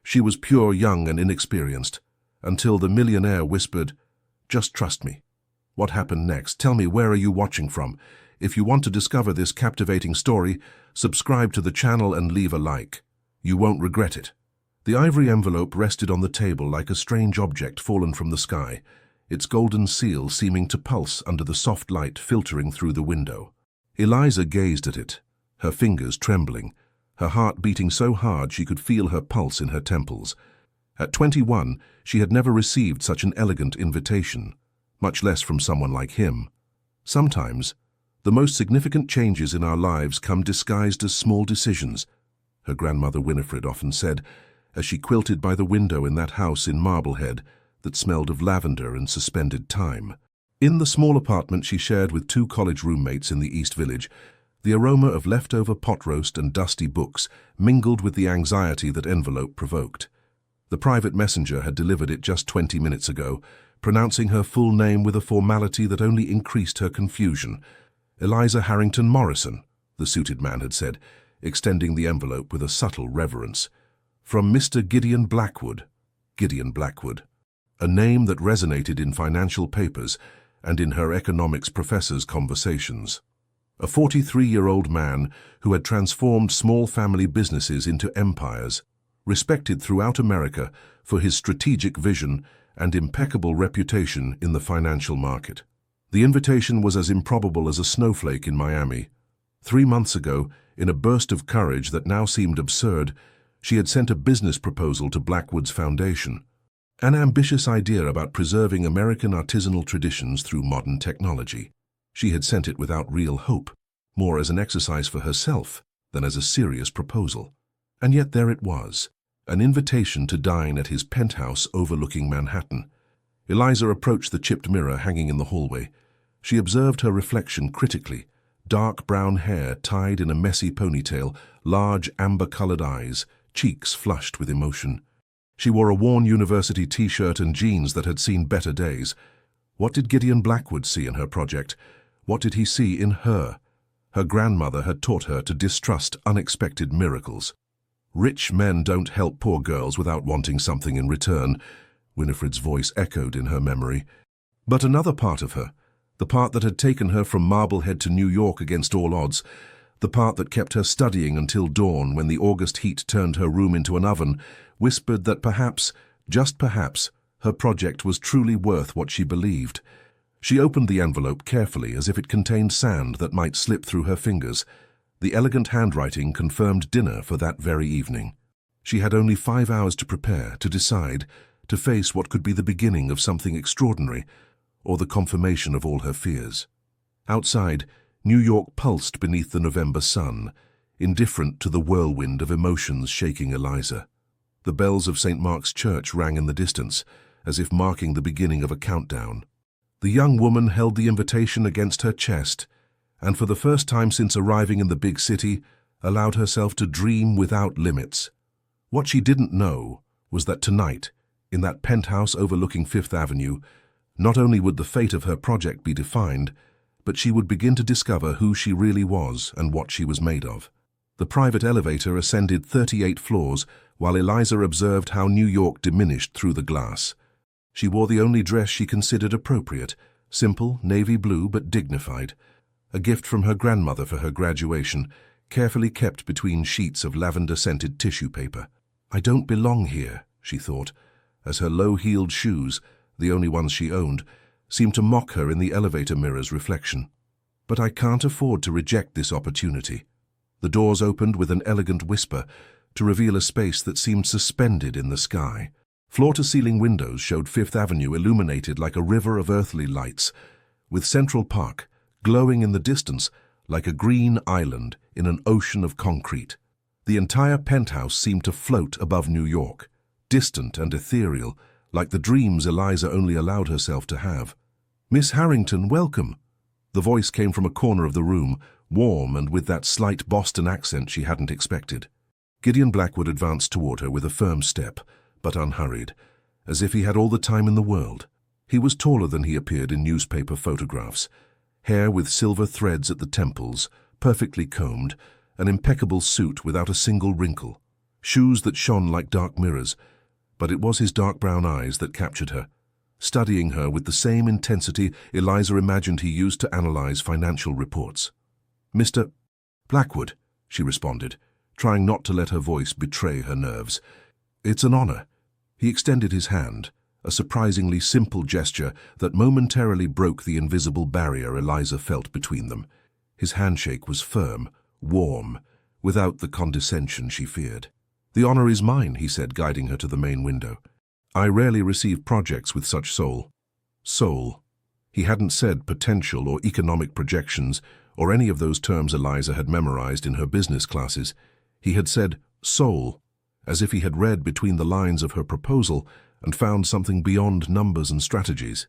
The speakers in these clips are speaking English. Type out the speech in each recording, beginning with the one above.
She was pure, young, and inexperienced, until the millionaire whispered, "Just trust me." What happened next? Tell me, where are you watching from? If you want to discover this captivating story, subscribe to the channel and leave a like. You won't regret it. The ivory envelope rested on the table like a strange object fallen from the sky, its golden seal seeming to pulse under the soft light filtering through the window. Eliza gazed at it, her fingers trembling, her heart beating so hard she could feel her pulse in her temples. At 21, she had never received such an elegant invitation, much less from someone like him. Sometimes, the most significant changes in our lives come disguised as small decisions, her grandmother Winifred often said, as she quilted by the window in that house in Marblehead that smelled of lavender and suspended time. In the small apartment she shared with 2 college roommates in the East Village, the aroma of leftover pot roast and dusty books mingled with the anxiety that envelope provoked. The private messenger had delivered it just 20 minutes ago, pronouncing her full name with a formality that only increased her confusion. "Eliza Harrington Morrison," the suited man had said, extending the envelope with a subtle reverence. "From Mr. Gideon Blackwood." Gideon Blackwood, a name that resonated in financial papers and in her economics professor's conversations. A 43-year-old man who had transformed small family businesses into empires, respected throughout America for his strategic vision and impeccable reputation in the financial market. The invitation was as improbable as a snowflake in Miami. 3 months ago, in a burst of courage that now seemed absurd, she had sent a business proposal to Blackwood's foundation. An ambitious idea about preserving American artisanal traditions through modern technology. She had sent it without real hope, more as an exercise for herself than as a serious proposal. And yet there it was, an invitation to dine at his penthouse overlooking Manhattan. Eliza approached the chipped mirror hanging in the hallway. She observed her reflection critically, dark brown hair tied in a messy ponytail, large amber-colored eyes, cheeks flushed with emotion. She wore a worn university t-shirt and jeans that had seen better days. What did Gideon Blackwood see in her project? What did he see in her? Her grandmother had taught her to distrust unexpected miracles. "Rich men don't help poor girls without wanting something in return," Winifred's voice echoed in her memory. But another part of her, the part that had taken her from Marblehead to New York against all odds, the part that kept her studying until dawn when the August heat turned her room into an oven, whispered that perhaps, just perhaps, her project was truly worth what she believed. She opened the envelope carefully as if it contained sand that might slip through her fingers. The elegant handwriting confirmed dinner for that very evening. She had only 5 hours to prepare, to decide, to face what could be the beginning of something extraordinary, or the confirmation of all her fears. Outside, New York pulsed beneath the November sun, indifferent to the whirlwind of emotions shaking Eliza. The bells of St. Mark's Church rang in the distance, as if marking the beginning of a countdown. The young woman held the invitation against her chest, and for the first time since arriving in the big city, allowed herself to dream without limits. What she didn't know was that tonight, in that penthouse overlooking Fifth Avenue, not only would the fate of her project be defined, but she would begin to discover who she really was and what she was made of. The private elevator ascended 38 floors, while Eliza observed how New York diminished through the glass. She wore the only dress she considered appropriate, simple, navy blue but dignified, a gift from her grandmother for her graduation, carefully kept between sheets of lavender-scented tissue paper. "I don't belong here," she thought, as her low-heeled shoes, the only ones she owned, seemed to mock her in the elevator mirror's reflection. "But I can't afford to reject this opportunity." The doors opened with an elegant whisper to reveal a space that seemed suspended in the sky. Floor-to-ceiling windows showed Fifth Avenue illuminated like a river of earthly lights, with Central Park glowing in the distance like a green island in an ocean of concrete. The entire penthouse seemed to float above New York, distant and ethereal, like the dreams Eliza only allowed herself to have. "Miss Harrington, welcome." The voice came from a corner of the room, warm and with that slight Boston accent she hadn't expected. Gideon Blackwood advanced toward her with a firm step, but unhurried, as if he had all the time in the world. He was taller than he appeared in newspaper photographs, hair with silver threads at the temples, perfectly combed, an impeccable suit without a single wrinkle. shoes that shone like dark mirrors, but it was his dark brown eyes that captured her. Studying her with the same intensity Eliza imagined he used to analyze financial reports. "Mr. Blackwood," she responded, trying not to let her voice betray her nerves. "It's an honor." He extended his hand, a surprisingly simple gesture that momentarily broke the invisible barrier Eliza felt between them. His handshake was firm, warm, without the condescension she feared. "The honor is mine," he said, guiding her to the main window. "I rarely receive projects with such soul." Soul. He hadn't said potential or economic projections or any of those terms Eliza had memorized in her business classes. He had said soul, as if he had read between the lines of her proposal and found something beyond numbers and strategies.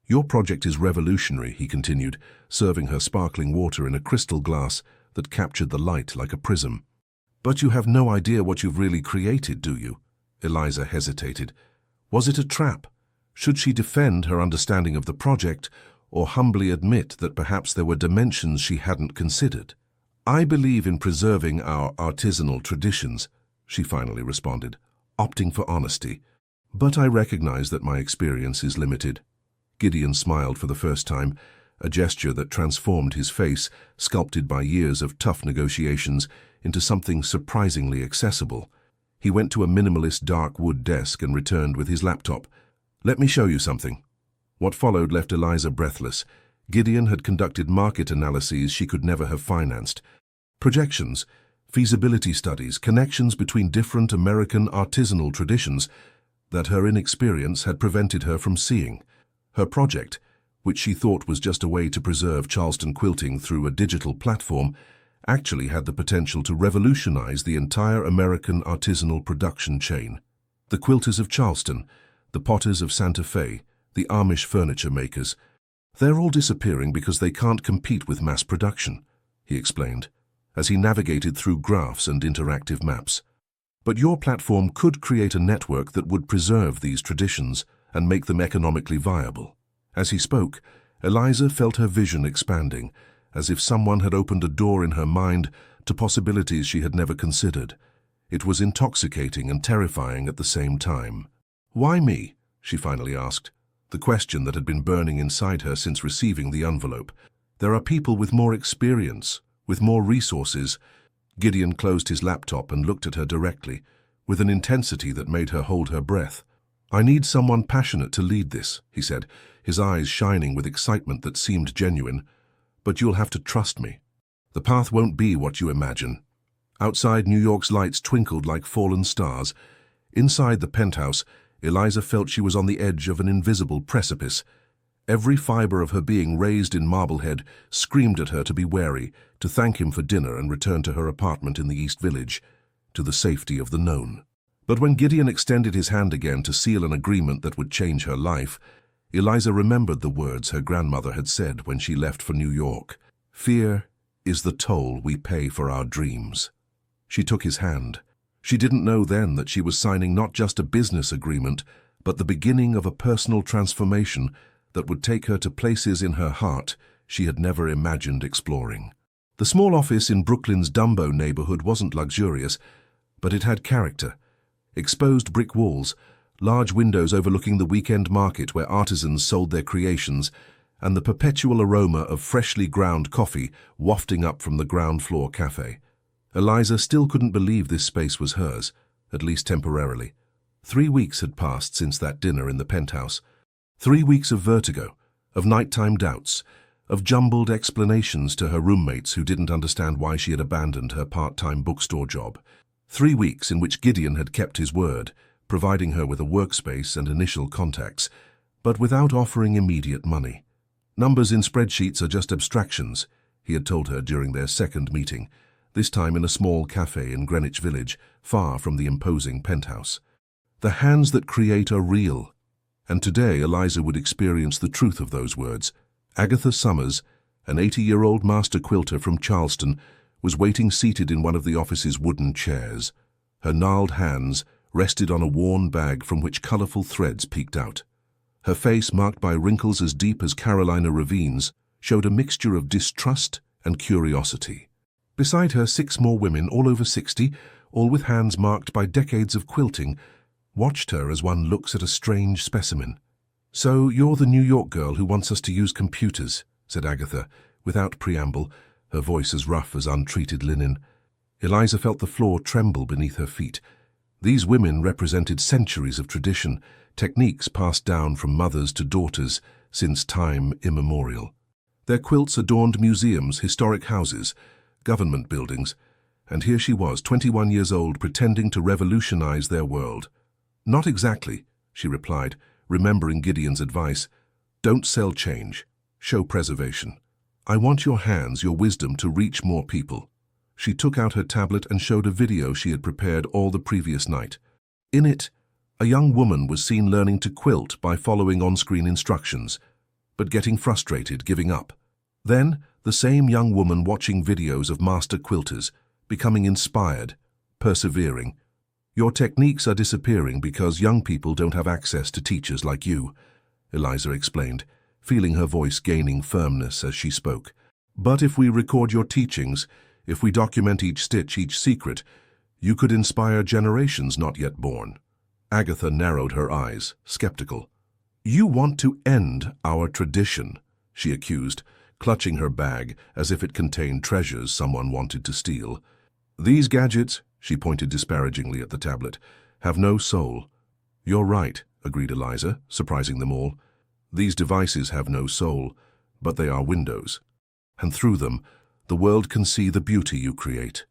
"Your project is revolutionary," he continued, serving her sparkling water in a crystal glass that captured the light like a prism. "But you have no idea what you've really created, do you?" Eliza hesitated. Was it a trap? Should she defend her understanding of the project, or humbly admit that perhaps there were dimensions she hadn't considered? "I believe in preserving our artisanal traditions," she finally responded, opting for honesty. "But I recognize that my experience is limited." Gideon smiled for the first time, a gesture that transformed his face, sculpted by years of tough negotiations, into something surprisingly accessible. He went to a minimalist dark wood desk and returned with his laptop. "Let me show you something." What followed left Eliza breathless. Gideon had conducted market analyses she could never have financed. Projections, feasibility studies, connections between different American artisanal traditions that her inexperience had prevented her from seeing. Her project, which she thought was just a way to preserve Charleston quilting through a digital platform, actually had the potential to revolutionize the entire American artisanal production chain. The quilters of Charleston, the potters of Santa Fe, the Amish furniture makers, they're all disappearing because they can't compete with mass production, he explained, as he navigated through graphs and interactive maps. But your platform could create a network that would preserve these traditions and make them economically viable. As he spoke, Eliza felt her vision expanding, as if someone had opened a door in her mind to possibilities she had never considered. It was intoxicating and terrifying at the same time. "Why me?" she finally asked, the question that had been burning inside her since receiving the envelope. "There are people with more experience, with more resources." Gideon closed his laptop and looked at her directly, with an intensity that made her hold her breath. "I need someone passionate to lead this," he said, his eyes shining with excitement that seemed genuine. "But you'll have to trust me. The path won't be what you imagine." Outside, New York's lights twinkled like fallen stars. Inside the penthouse, Eliza felt she was on the edge of an invisible precipice. Every fiber of her being raised in Marblehead screamed at her to be wary, to thank him for dinner and return to her apartment in the East Village, to the safety of the known. But when Gideon extended his hand again to seal an agreement that would change her life, Eliza remembered the words her grandmother had said when she left for New York. "Fear is the toll we pay for our dreams." She took his hand. She didn't know then that she was signing not just a business agreement, but the beginning of a personal transformation that would take her to places in her heart she had never imagined exploring. The small office in Brooklyn's Dumbo neighborhood wasn't luxurious, but it had character. Exposed brick walls, large windows overlooking the weekend market where artisans sold their creations, and the perpetual aroma of freshly ground coffee wafting up from the ground floor cafe. Eliza still couldn't believe this space was hers, at least temporarily. 3 weeks had passed since that dinner in the penthouse. 3 weeks of vertigo, of nighttime doubts, of jumbled explanations to her roommates who didn't understand why she had abandoned her part-time bookstore job. 3 weeks in which Gideon had kept his word, providing her with a workspace and initial contacts, but without offering immediate money. "Numbers in spreadsheets are just abstractions," he had told her during their second meeting, this time in a small cafe in Greenwich Village, far from the imposing penthouse. "The hands that create are real." And today Eliza would experience the truth of those words. Agatha Summers, an 80-year-old master quilter from Charleston, was waiting seated in one of the office's wooden chairs. Her gnarled hands rested on a worn bag from which colorful threads peeked out. Her face, marked by wrinkles as deep as Carolina ravines, showed a mixture of distrust and curiosity. Beside her, 6 more women, all over 60, all with hands marked by decades of quilting, watched her as one looks at a strange specimen. "So you're the New York girl who wants us to use computers," said Agatha, without preamble, her voice as rough as untreated linen. Eliza felt the floor tremble beneath her feet. These women represented centuries of tradition, techniques passed down from mothers to daughters since time immemorial. Their quilts adorned museums, historic houses, government buildings, and here she was, 21 years old, pretending to revolutionize their world. "Not exactly," she replied, remembering Gideon's advice. "Don't sell change. Show preservation. I want your hands, your wisdom to reach more people." She took out her tablet and showed a video she had prepared all the previous night. In it, a young woman was seen learning to quilt by following on-screen instructions, but getting frustrated, giving up. Then, the same young woman watching videos of master quilters, becoming inspired, persevering. "Your techniques are disappearing because young people don't have access to teachers like you," Eliza explained, feeling her voice gaining firmness as she spoke. "But if we record your teachings, if we document each stitch, each secret, you could inspire generations not yet born." Agatha narrowed her eyes, skeptical. "You want to end our tradition," she accused, clutching her bag as if it contained treasures someone wanted to steal. "These gadgets," she pointed disparagingly at the tablet, "have no soul." "You're right," agreed Eliza, surprising them all. "These devices have no soul, but they are windows. And through them, the world can see the beauty you create."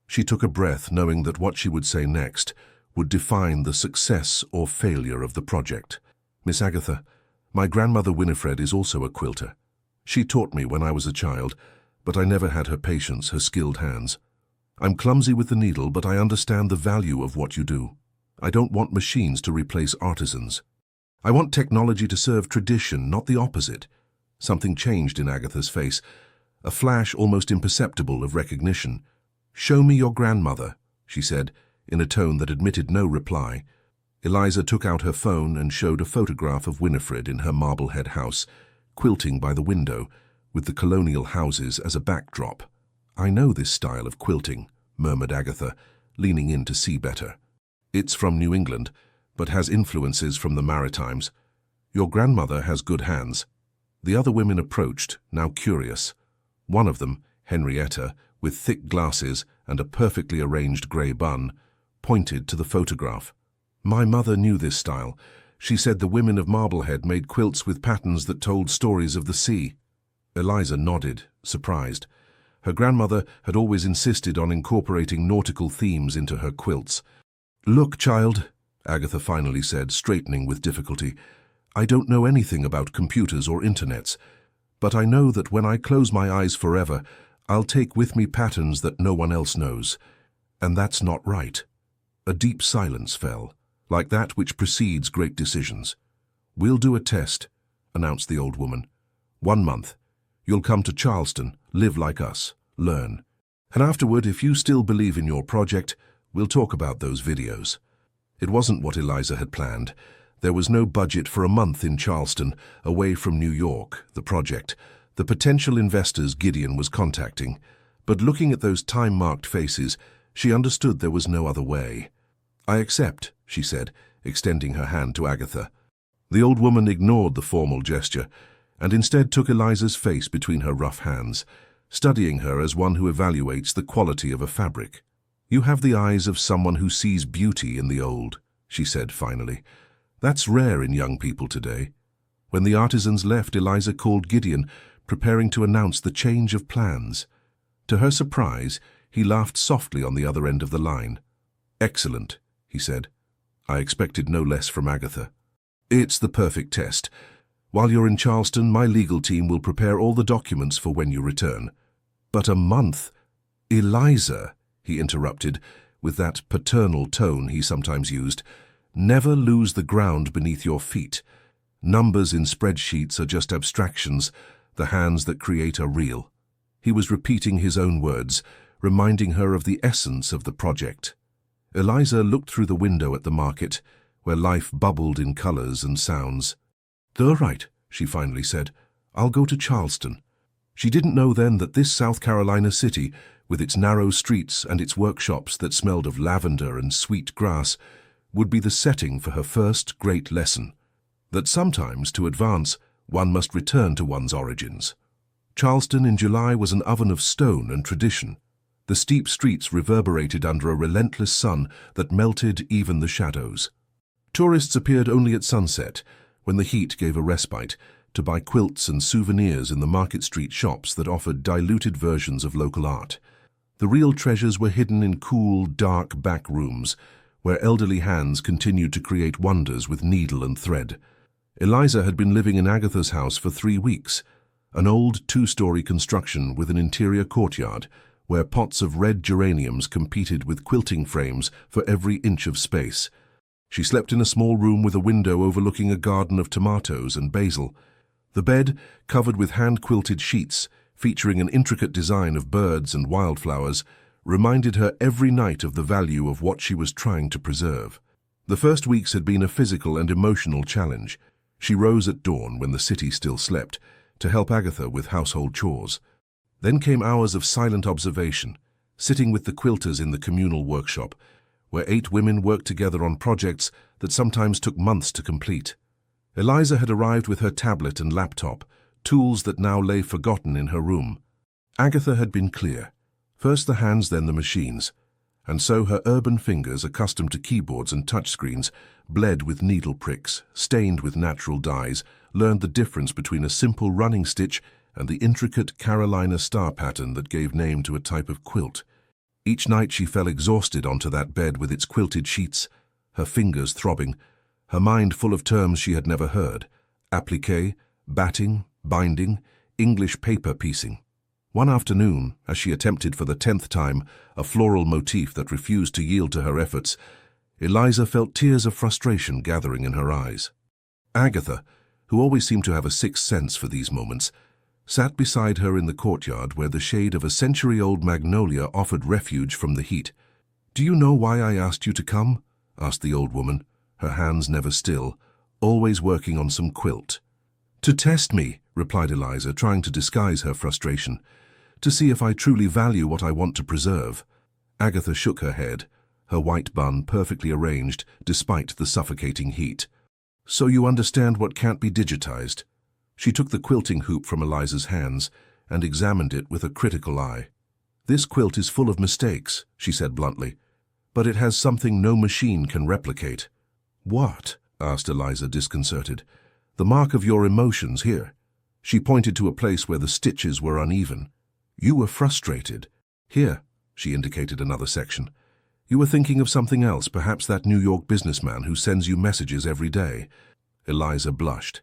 She took a breath, knowing that what she would say next would define the success or failure of the project. "Miss Agatha, my grandmother Winifred is also a quilter. She taught me when I was a child, but I never had her patience, her skilled hands. I'm clumsy with the needle, but I understand the value of what you do. I don't want machines to replace artisans. I want technology to serve tradition, not the opposite." Something changed in Agatha's face, a flash almost imperceptible of recognition. "Show me your grandmother," she said, in a tone that admitted no reply. Eliza took out her phone and showed a photograph of Winifred in her Marblehead house, quilting by the window, with the colonial houses as a backdrop. "I know this style of quilting," murmured Agatha, leaning in to see better. "It's from New England, but has influences from the Maritimes. Your grandmother has good hands." The other women approached, now curious. One of them, Henrietta, with thick glasses and a perfectly arranged grey bun, pointed to the photograph. "My mother knew this style. She said the women of Marblehead made quilts with patterns that told stories of the sea." Eliza nodded, surprised. Her grandmother had always insisted on incorporating nautical themes into her quilts. "Look, child," Agatha finally said, straightening with difficulty, "I don't know anything about computers or internets, but I know that when I close my eyes forever, I'll take with me patterns that no one else knows. And that's not right." A deep silence fell, like that which precedes great decisions. "We'll do a test," announced the old woman. "1 month. You'll come to Charleston, live like us, learn. And afterward, if you still believe in your project, we'll talk about those videos." It wasn't what Eliza had planned. There was no budget for a month in Charleston, away from New York, the project, the potential investors Gideon was contacting. But looking at those time-marked faces, she understood there was no other way. "I accept," she said, extending her hand to Agatha. The old woman ignored the formal gesture, and instead took Eliza's face between her rough hands, studying her as one who evaluates the quality of a fabric. "You have the eyes of someone who sees beauty in the old," she said finally. "That's rare in young people today." When the artisans left, Eliza called Gideon, preparing to announce the change of plans. To her surprise, he laughed softly on the other end of the line. "Excellent," he said. "I expected no less from Agatha. It's the perfect test. While you're in Charleston, my legal team will prepare all the documents for when you return." "But a month—" "Eliza," he interrupted, with that paternal tone he sometimes used, "never lose the ground beneath your feet. Numbers in spreadsheets are just abstractions. The hands that create are real." He was repeating his own words, reminding her of the essence of the project. Eliza looked through the window at the market, where life bubbled in colors and sounds. "All right," she finally said. "I'll go to Charleston." She didn't know then that this South Carolina city with its narrow streets and its workshops that smelled of lavender and sweet grass, would be the setting for her first great lesson, that sometimes, to advance, one must return to one's origins. Charleston in July was an oven of stone and tradition. The steep streets reverberated under a relentless sun that melted even the shadows. Tourists appeared only at sunset, when the heat gave a respite, to buy quilts and souvenirs in the Market Street shops that offered diluted versions of local art. The real treasures were hidden in cool, dark back rooms, where elderly hands continued to create wonders with needle and thread. Eliza had been living in Agatha's house for 3 weeks, an old 2-story construction with an interior courtyard, where pots of red geraniums competed with quilting frames for every inch of space. She slept in a small room with a window overlooking a garden of tomatoes and basil. The bed, covered with hand-quilted sheets, featuring an intricate design of birds and wildflowers, reminded her every night of the value of what she was trying to preserve. The first weeks had been a physical and emotional challenge. She rose at dawn when the city still slept, to help Agatha with household chores. Then came hours of silent observation, sitting with the quilters in the communal workshop, where 8 women worked together on projects that sometimes took months to complete. Eliza had arrived with her tablet and laptop, tools that now lay forgotten in her room. Agatha had been clear. First the hands, then the machines. And so her urban fingers, accustomed to keyboards and touchscreens, bled with needle pricks, stained with natural dyes, learned the difference between a simple running stitch and the intricate Carolina star pattern that gave name to a type of quilt. Each night she fell exhausted onto that bed with its quilted sheets, her fingers throbbing, her mind full of terms she had never heard: appliqué, batting, binding, English paper piecing. One afternoon, as she attempted for the 10th time a floral motif that refused to yield to her efforts, Eliza felt tears of frustration gathering in her eyes. Agatha, who always seemed to have a sixth sense for these moments, sat beside her in the courtyard where the shade of a century-old magnolia offered refuge from the heat. "Do you know why I asked you to come?" asked the old woman, her hands never still, always working on some quilt. "To test me," replied Eliza, trying to disguise her frustration, "to see if I truly value what I want to preserve." Agatha shook her head, her white bun perfectly arranged despite the suffocating heat. "So you understand what can't be digitized." She took the quilting hoop from Eliza's hands and examined it with a critical eye. "This quilt is full of mistakes," she said bluntly, "but it has something no machine can replicate." "What?" asked Eliza, disconcerted. "The mark of your emotions here." She pointed to a place where the stitches were uneven. "You were frustrated. Here," she indicated another section. "You were thinking of something else, perhaps that New York businessman who sends you messages every day." Eliza blushed.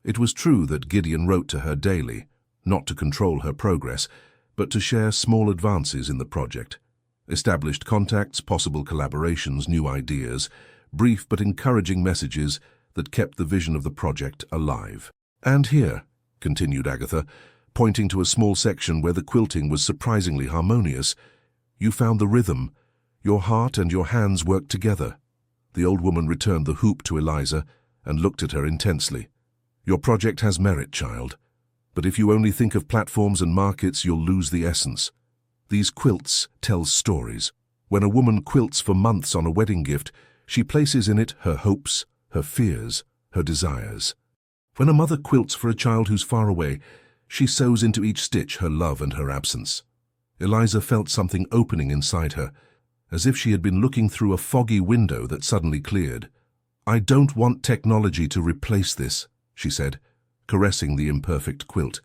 It was true that Gideon wrote to her daily, not to control her progress, but to share small advances in the project. Established contacts, possible collaborations, new ideas, brief but encouraging messages that kept the vision of the project alive. "And here," continued Agatha, pointing to a small section where the quilting was surprisingly harmonious, "you found the rhythm. Your heart and your hands worked together." The old woman returned the hoop to Eliza and looked at her intensely. "Your project has merit, child. But if you only think of platforms and markets, you'll lose the essence. These quilts tell stories. When a woman quilts for months on a wedding gift, she places in it her hopes, her fears, her desires. When a mother quilts for a child who's far away, she sews into each stitch her love and her absence." Eliza felt something opening inside her, as if she had been looking through a foggy window that suddenly cleared. "I don't want technology to replace this," she said, caressing the imperfect quilt.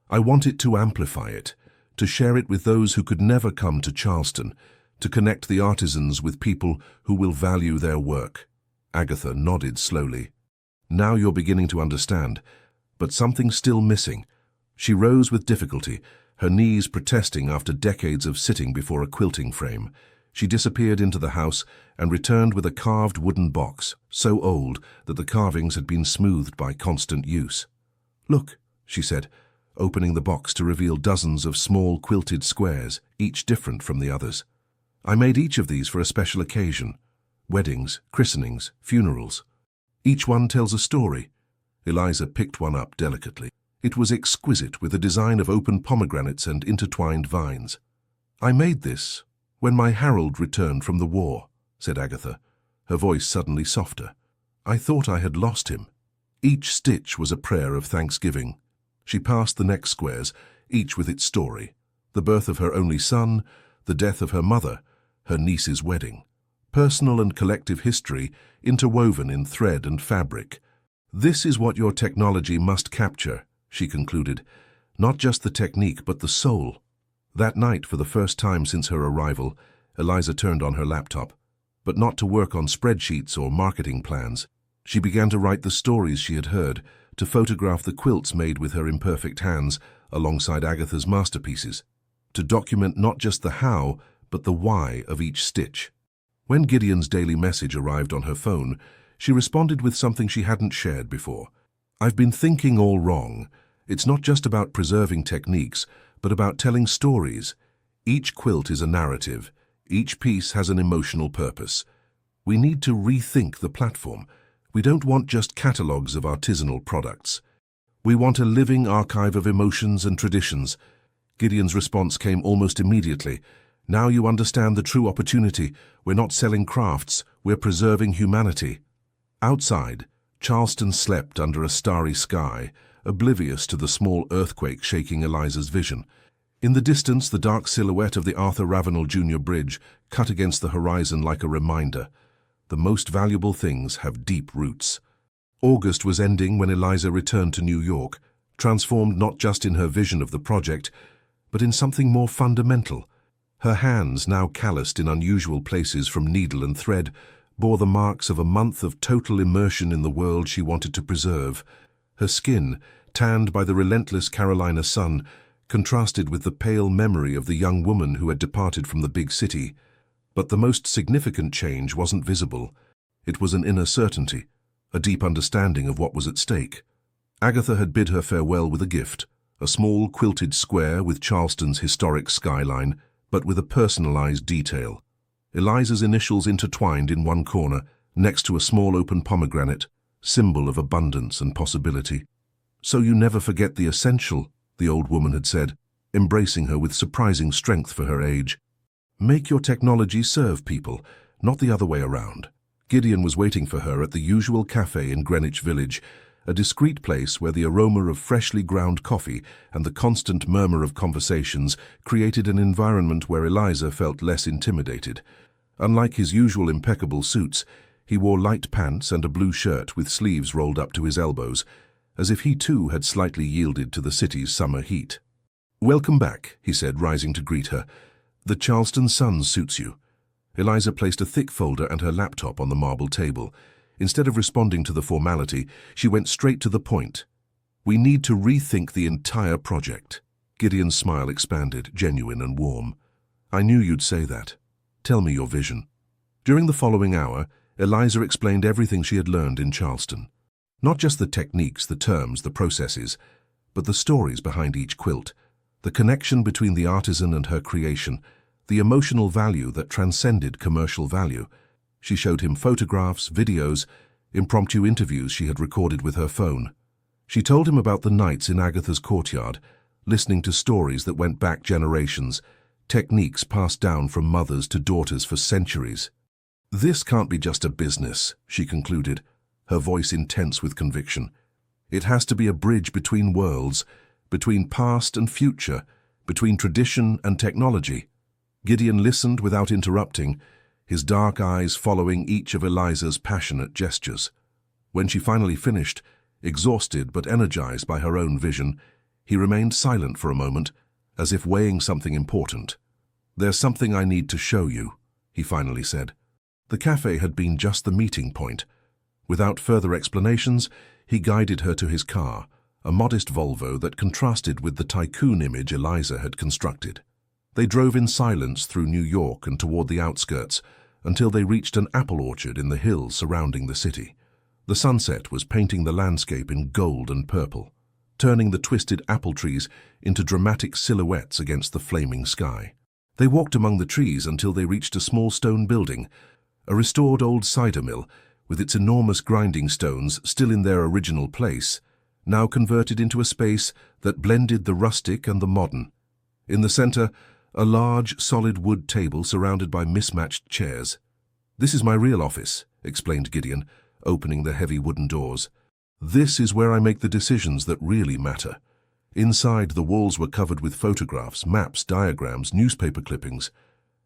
"I want it to amplify it, to share it with those who could never come to Charleston, to connect the artisans with people who will value their work." Agatha nodded slowly. "Now you're beginning to understand, but something's still missing." She rose with difficulty, her knees protesting after decades of sitting before a quilting frame. She disappeared into the house and returned with a carved wooden box, so old that the carvings had been smoothed by constant use. "Look," she said, opening the box to reveal dozens of small quilted squares, each different from the others. "I made each of these for a special occasion: weddings, christenings, funerals. Each one tells a story." Eliza picked one up delicately. It was exquisite, with a design of open pomegranates and intertwined vines. "I made this when my Harold returned from the war," said Agatha, her voice suddenly softer. "I thought I had lost him." Each stitch was a prayer of thanksgiving. She passed the next squares, each with its story: the birth of her only son, the death of her mother, her niece's wedding. Personal and collective history interwoven in thread and fabric. "This is what your technology must capture," she concluded. "Not just the technique, but the soul." That night, for the first time since her arrival, Eliza turned on her laptop, but not to work on spreadsheets or marketing plans. She began to write the stories she had heard, to photograph the quilts made with her imperfect hands alongside Agatha's masterpieces, to document not just the how, but the why of each stitch. When Gideon's daily message arrived on her phone, she responded with something she hadn't shared before. "I've been thinking all wrong. It's not just about preserving techniques, but about telling stories. Each quilt is a narrative. Each piece has an emotional purpose. We need to rethink the platform. We don't want just catalogues of artisanal products. We want a living archive of emotions and traditions." Gideon's response came almost immediately. "Now you understand the true opportunity. We're not selling crafts, we're preserving humanity." Outside, Charleston slept under a starry sky, oblivious to the small earthquake shaking Eliza's vision. In the distance, the dark silhouette of the Arthur Ravenel Jr. Bridge cut against the horizon like a reminder. The most valuable things have deep roots. August was ending when Eliza returned to New York, transformed not just in her vision of the project, but in something more fundamental. Her hands, now calloused in unusual places from needle and thread, bore the marks of a month of total immersion in the world she wanted to preserve. Her skin, tanned by the relentless Carolina sun, contrasted with the pale memory of the young woman who had departed from the big city. But the most significant change wasn't visible. It was an inner certainty, a deep understanding of what was at stake. Agatha had bid her farewell with a gift, a small quilted square with Charleston's historic skyline, but with a personalized detail. Eliza's initials intertwined in one corner, next to a small open pomegranate, symbol of abundance and possibility. "So you never forget the essential," the old woman had said, embracing her with surprising strength for her age. "Make your technology serve people, not the other way around." Gideon was waiting for her at the usual cafe in Greenwich Village, a discreet place where the aroma of freshly ground coffee and the constant murmur of conversations created an environment where Eliza felt less intimidated. Unlike his usual impeccable suits, he wore light pants and a blue shirt with sleeves rolled up to his elbows, as if he too had slightly yielded to the city's summer heat. "Welcome back," he said, rising to greet her. "The Charleston sun suits you." Eliza placed a thick folder and her laptop on the marble table. Instead of responding to the formality, she went straight to the point. "We need to rethink the entire project." Gideon's smile expanded, genuine and warm. "I knew you'd say that. Tell me your vision." During the following hour, Eliza explained everything she had learned in Charleston. Not just the techniques, the terms, the processes, but the stories behind each quilt, the connection between the artisan and her creation, the emotional value that transcended commercial value. She showed him photographs, videos, impromptu interviews she had recorded with her phone. She told him about the nights in Agatha's courtyard, listening to stories that went back generations, techniques passed down from mothers to daughters for centuries. "This can't be just a business," she concluded, her voice intense with conviction. "It has to be a bridge between worlds, between past and future, between tradition and technology." Gideon listened without interrupting, his dark eyes following each of Eliza's passionate gestures. When she finally finished, exhausted but energized by her own vision, he remained silent for a moment, as if weighing something important. "There's something I need to show you," he finally said. The cafe had been just the meeting point. Without further explanations, he guided her to his car, a modest Volvo that contrasted with the tycoon image Eliza had constructed. They drove in silence through New York and toward the outskirts, until they reached an apple orchard in the hills surrounding the city. The sunset was painting the landscape in gold and purple, turning the twisted apple trees into dramatic silhouettes against the flaming sky. They walked among the trees until they reached a small stone building, a restored old cider mill, with its enormous grinding stones still in their original place, now converted into a space that blended the rustic and the modern. In the center, A large, solid wood table surrounded by mismatched chairs. "This is my real office," explained Gideon, opening the heavy wooden doors. "This is where I make the decisions that really matter." Inside, the walls were covered with photographs, maps, diagrams, newspaper clippings.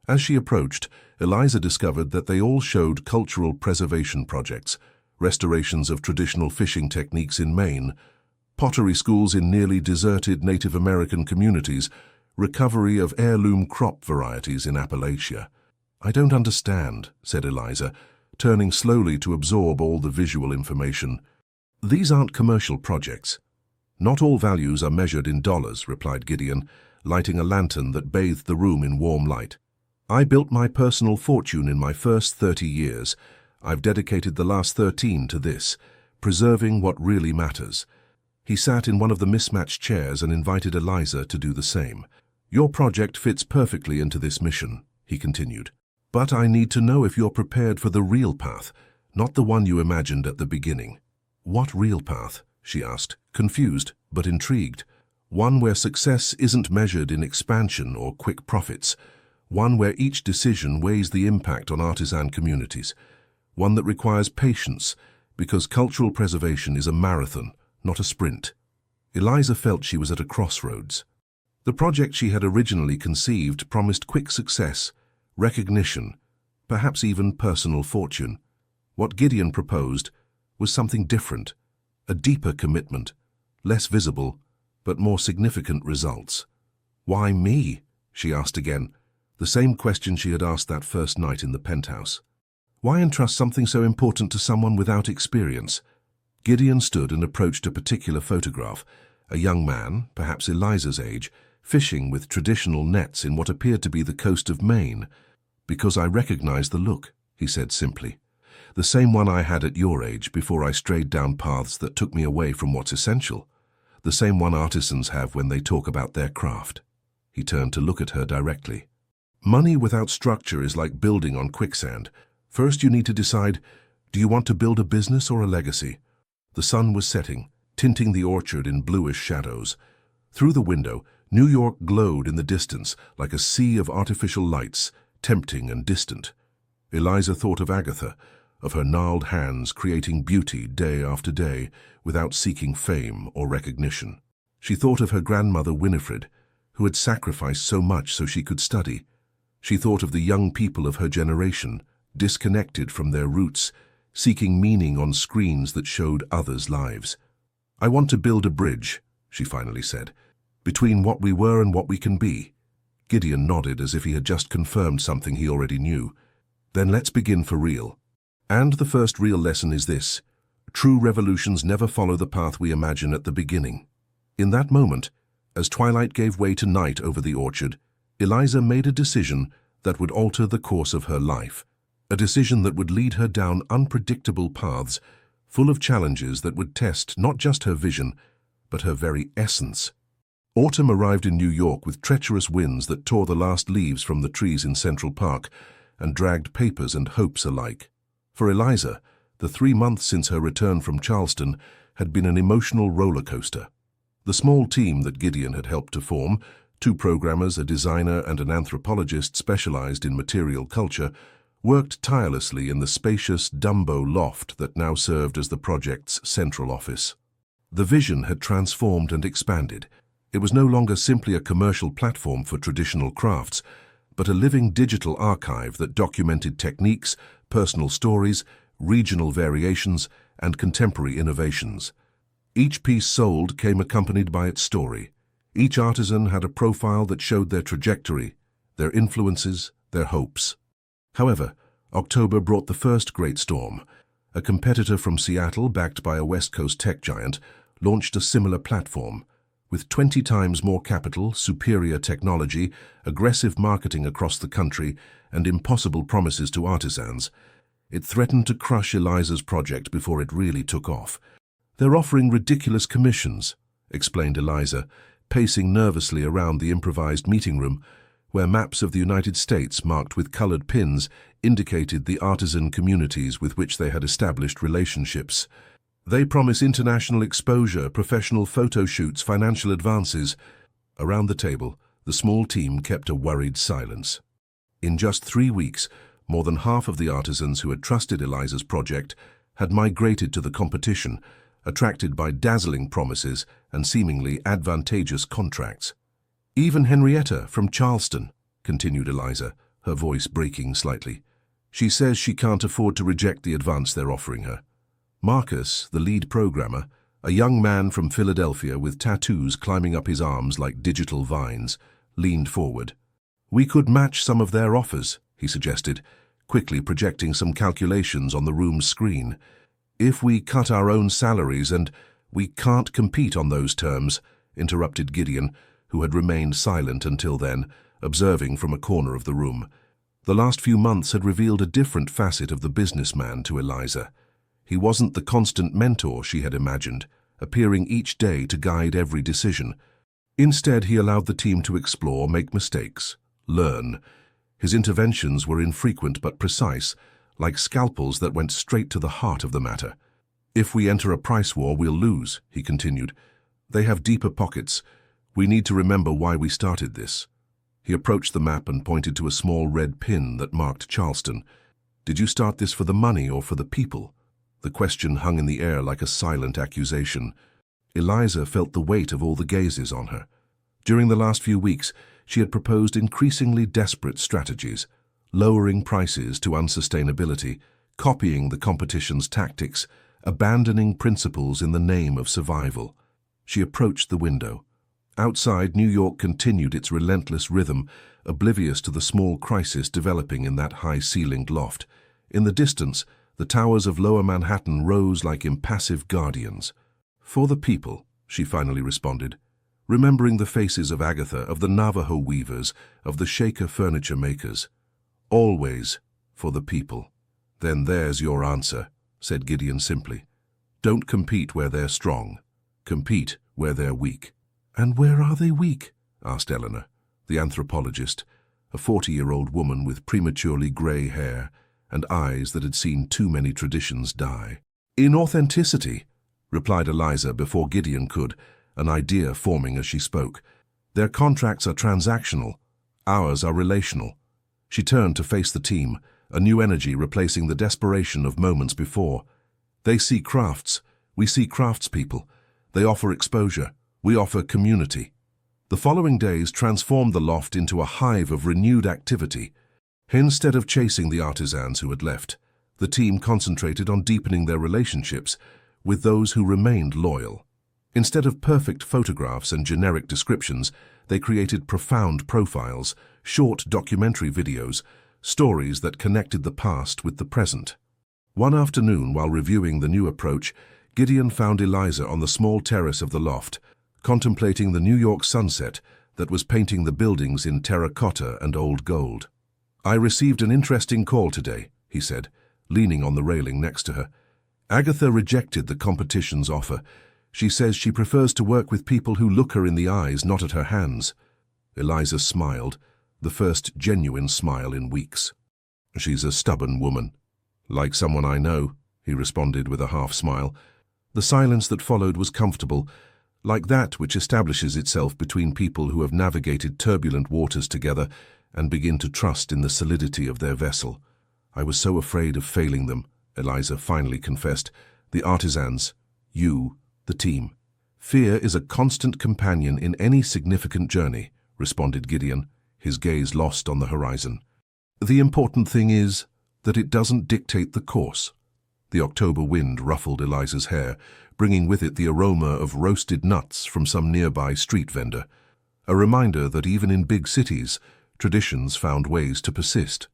As she approached, Eliza discovered that they all showed cultural preservation projects, restorations of traditional fishing techniques in Maine, pottery schools in nearly deserted Native American communities, recovery of heirloom crop varieties in Appalachia. "I don't understand," said Eliza, turning slowly to absorb all the visual information. "These aren't commercial projects." "Not all values are measured in dollars," replied Gideon, lighting a lantern that bathed the room in warm light. "I built my personal fortune in my first 30 years. I've dedicated the last 13 to this, preserving what really matters." He sat in one of the mismatched chairs and invited Eliza to do the same. "Your project fits perfectly into this mission," he continued. "But I need to know if you're prepared for the real path, not the one you imagined at the beginning." "What real path?" she asked, confused but intrigued. "One where success isn't measured in expansion or quick profits. One where each decision weighs the impact on artisan communities. One that requires patience, because cultural preservation is a marathon, not a sprint." Eliza felt she was at a crossroads. The project she had originally conceived promised quick success, recognition, perhaps even personal fortune. What Gideon proposed was something different, a deeper commitment, less visible, but more significant results. "Why me?" she asked again, the same question she had asked that first night in the penthouse. "Why entrust something so important to someone without experience?" Gideon stood and approached a particular photograph, a young man, perhaps Eliza's age, fishing with traditional nets in what appeared to be the coast of Maine. "Because I recognize the look," he said simply. "The same one I had at your age before I strayed down paths that took me away from what's essential. The same one artisans have when they talk about their craft." He turned to look at her directly. "Money without structure is like building on quicksand. First you need to decide, do you want to build a business or a legacy?" The sun was setting, tinting the orchard in bluish shadows. Through the window, New York glowed in the distance like a sea of artificial lights, tempting and distant. Eliza thought of Agatha, of her gnarled hands creating beauty day after day without seeking fame or recognition. She thought of her grandmother Winifred, who had sacrificed so much so she could study. She thought of the young people of her generation, disconnected from their roots, seeking meaning on screens that showed others' lives. "I want to build a bridge," she finally said, "between what we were and what we can be." Gideon nodded as if he had just confirmed something he already knew. "Then let's begin for real. And the first real lesson is this: true revolutions never follow the path we imagine at the beginning." In that moment, as twilight gave way to night over the orchard, Eliza made a decision that would alter the course of her life. A decision that would lead her down unpredictable paths, full of challenges that would test not just her vision, but her very essence. Autumn arrived in New York with treacherous winds that tore the last leaves from the trees in Central Park and dragged papers and hopes alike. For Eliza, the 3 months since her return from Charleston had been an emotional roller coaster. The small team that Gideon had helped to form, 2 programmers, a designer, and an anthropologist specialized in material culture, worked tirelessly in the spacious Dumbo loft that now served as the project's central office. The vision had transformed and expanded. It was no longer simply a commercial platform for traditional crafts, but a living digital archive that documented techniques, personal stories, regional variations, and contemporary innovations. Each piece sold came accompanied by its story. Each artisan had a profile that showed their trajectory, their influences, their hopes. However, October brought the first great storm. A competitor from Seattle, backed by a West Coast tech giant, launched a similar platform. With 20 times more capital, superior technology, aggressive marketing across the country, and impossible promises to artisans, it threatened to crush Eliza's project before it really took off. "They're offering ridiculous commissions," explained Eliza, pacing nervously around the improvised meeting room, where maps of the United States marked with colored pins indicated the artisan communities with which they had established relationships. "They promise international exposure, professional photo shoots, financial advances." Around the table, The small team kept a worried silence. In just 3 weeks, more than half of the artisans who had trusted Eliza's project had migrated to the competition, attracted by dazzling promises and seemingly advantageous contracts. Even Henrietta from Charleston, continued Eliza, her voice breaking slightly. She says she can't afford to reject the advance they're offering her. Marcus, the lead programmer, a young man from Philadelphia with tattoos climbing up his arms like digital vines, leaned forward. We could match some of their offers, he suggested, quickly projecting some calculations on the room's screen. If we cut our own salaries and we can't compete on those terms, interrupted Gideon, who had remained silent until then, observing from a corner of the room. The last few months had revealed a different facet of the businessman to Eliza. He wasn't the constant mentor she had imagined, appearing each day to guide every decision. Instead, he allowed the team to explore, make mistakes, learn. His interventions were infrequent but precise, like scalpels that went straight to the heart of the matter. If we enter a price war, we'll lose, he continued. They have deeper pockets. We need to remember why we started this. He approached the map and pointed to a small red pin that marked Charleston. Did you start this for the money or for the people? The question hung in the air like a silent accusation. Eliza felt the weight of all the gazes on her. During the last few weeks, she had proposed increasingly desperate strategies, lowering prices to unsustainability, copying the competition's tactics, abandoning principles in the name of survival. She approached the window. Outside, New York continued its relentless rhythm, oblivious to the small crisis developing in that high-ceilinged loft. In the distance, the towers of Lower Manhattan rose like impassive guardians. For the people, she finally responded, remembering the faces of Agatha, of the Navajo weavers, of the Shaker furniture makers. Always for the people. Then there's your answer, said Gideon simply. Don't compete where they're strong. Compete where they're weak. And where are they weak? Asked Eleanor, the anthropologist, a 40-year-old woman with prematurely grey hair and eyes that had seen too many traditions die. In authenticity, replied Eliza before Gideon could, an idea forming as she spoke. Their contracts are transactional. Ours are relational. She turned to face the team, a new energy replacing the desperation of moments before. They see crafts. We see craftspeople. They offer exposure. We offer community. The following days transformed the loft into a hive of renewed activity. Instead of chasing the artisans who had left, the team concentrated on deepening their relationships with those who remained loyal. Instead of perfect photographs and generic descriptions, they created profound profiles, short documentary videos, stories that connected the past with the present. One afternoon, while reviewing the new approach, Gideon found Eliza on the small terrace of the loft, contemplating the New York sunset that was painting the buildings in terracotta and old gold. I received an interesting call today, he said, leaning on the railing next to her. Agatha rejected the competition's offer. She says she prefers to work with people who look her in the eyes, not at her hands. Eliza smiled, the first genuine smile in weeks. She's a stubborn woman. Like someone I know, he responded with a half-smile. The silence that followed was comfortable, like that which establishes itself between people who have navigated turbulent waters together and begin to trust in the solidity of their vessel. I was so afraid of failing them, Eliza finally confessed. The artisans, you, the team. Fear is a constant companion in any significant journey, responded Gideon, his gaze lost on the horizon. The important thing is that it doesn't dictate the course. The October wind ruffled Eliza's hair, bringing with it the aroma of roasted nuts from some nearby street vendor, a reminder that even in big cities, traditions found ways to persist.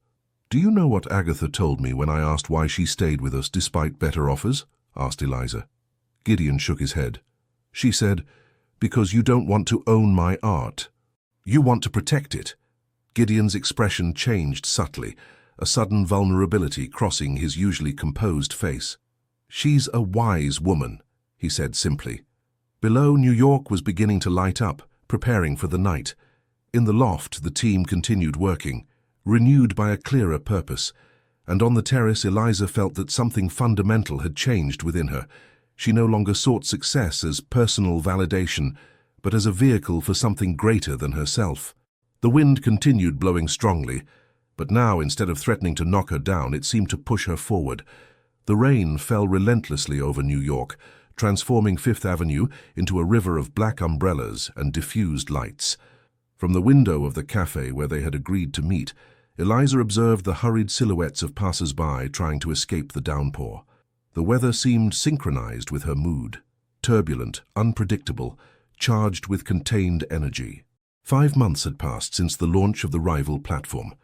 Do you know what Agatha told me when I asked why she stayed with us despite better offers? Asked Eliza. Gideon shook his head. She said, because you don't want to own my art. You want to protect it. Gideon's expression changed subtly, a sudden vulnerability crossing his usually composed face. She's a wise woman, he said simply. Below, New York was beginning to light up, preparing for the night. In the loft, the team continued working, renewed by a clearer purpose, and on the terrace Eliza felt that something fundamental had changed within her. She no longer sought success as personal validation, but as a vehicle for something greater than herself. The wind continued blowing strongly, but now, instead of threatening to knock her down, it seemed to push her forward. The rain fell relentlessly over New York, transforming Fifth Avenue into a river of black umbrellas and diffused lights. From the window of the cafe where they had agreed to meet, Eliza observed the hurried silhouettes of passers-by trying to escape the downpour. The weather seemed synchronized with her mood, turbulent, unpredictable, charged with contained energy. 5 months had passed since the launch of the rival platform.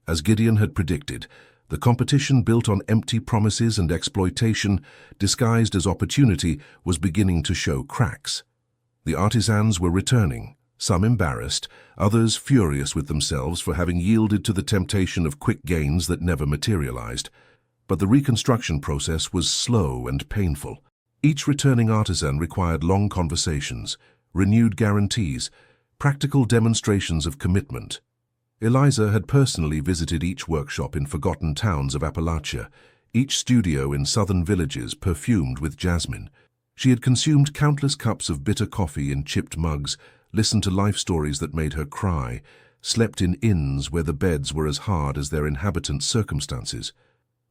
As Gideon had predicted, the competition built on empty promises and exploitation, disguised as opportunity, was beginning to show cracks. The artisans were returning, some embarrassed, others furious with themselves for having yielded to the temptation of quick gains that never materialized. But the reconstruction process was slow and painful. Each returning artisan required long conversations, renewed guarantees, practical demonstrations of commitment. Eliza had personally visited each workshop in forgotten towns of Appalachia, each studio in southern villages perfumed with jasmine. She had consumed countless cups of bitter coffee in chipped mugs, listened to life stories that made her cry, slept in inns where the beds were as hard as their inhabitants' circumstances.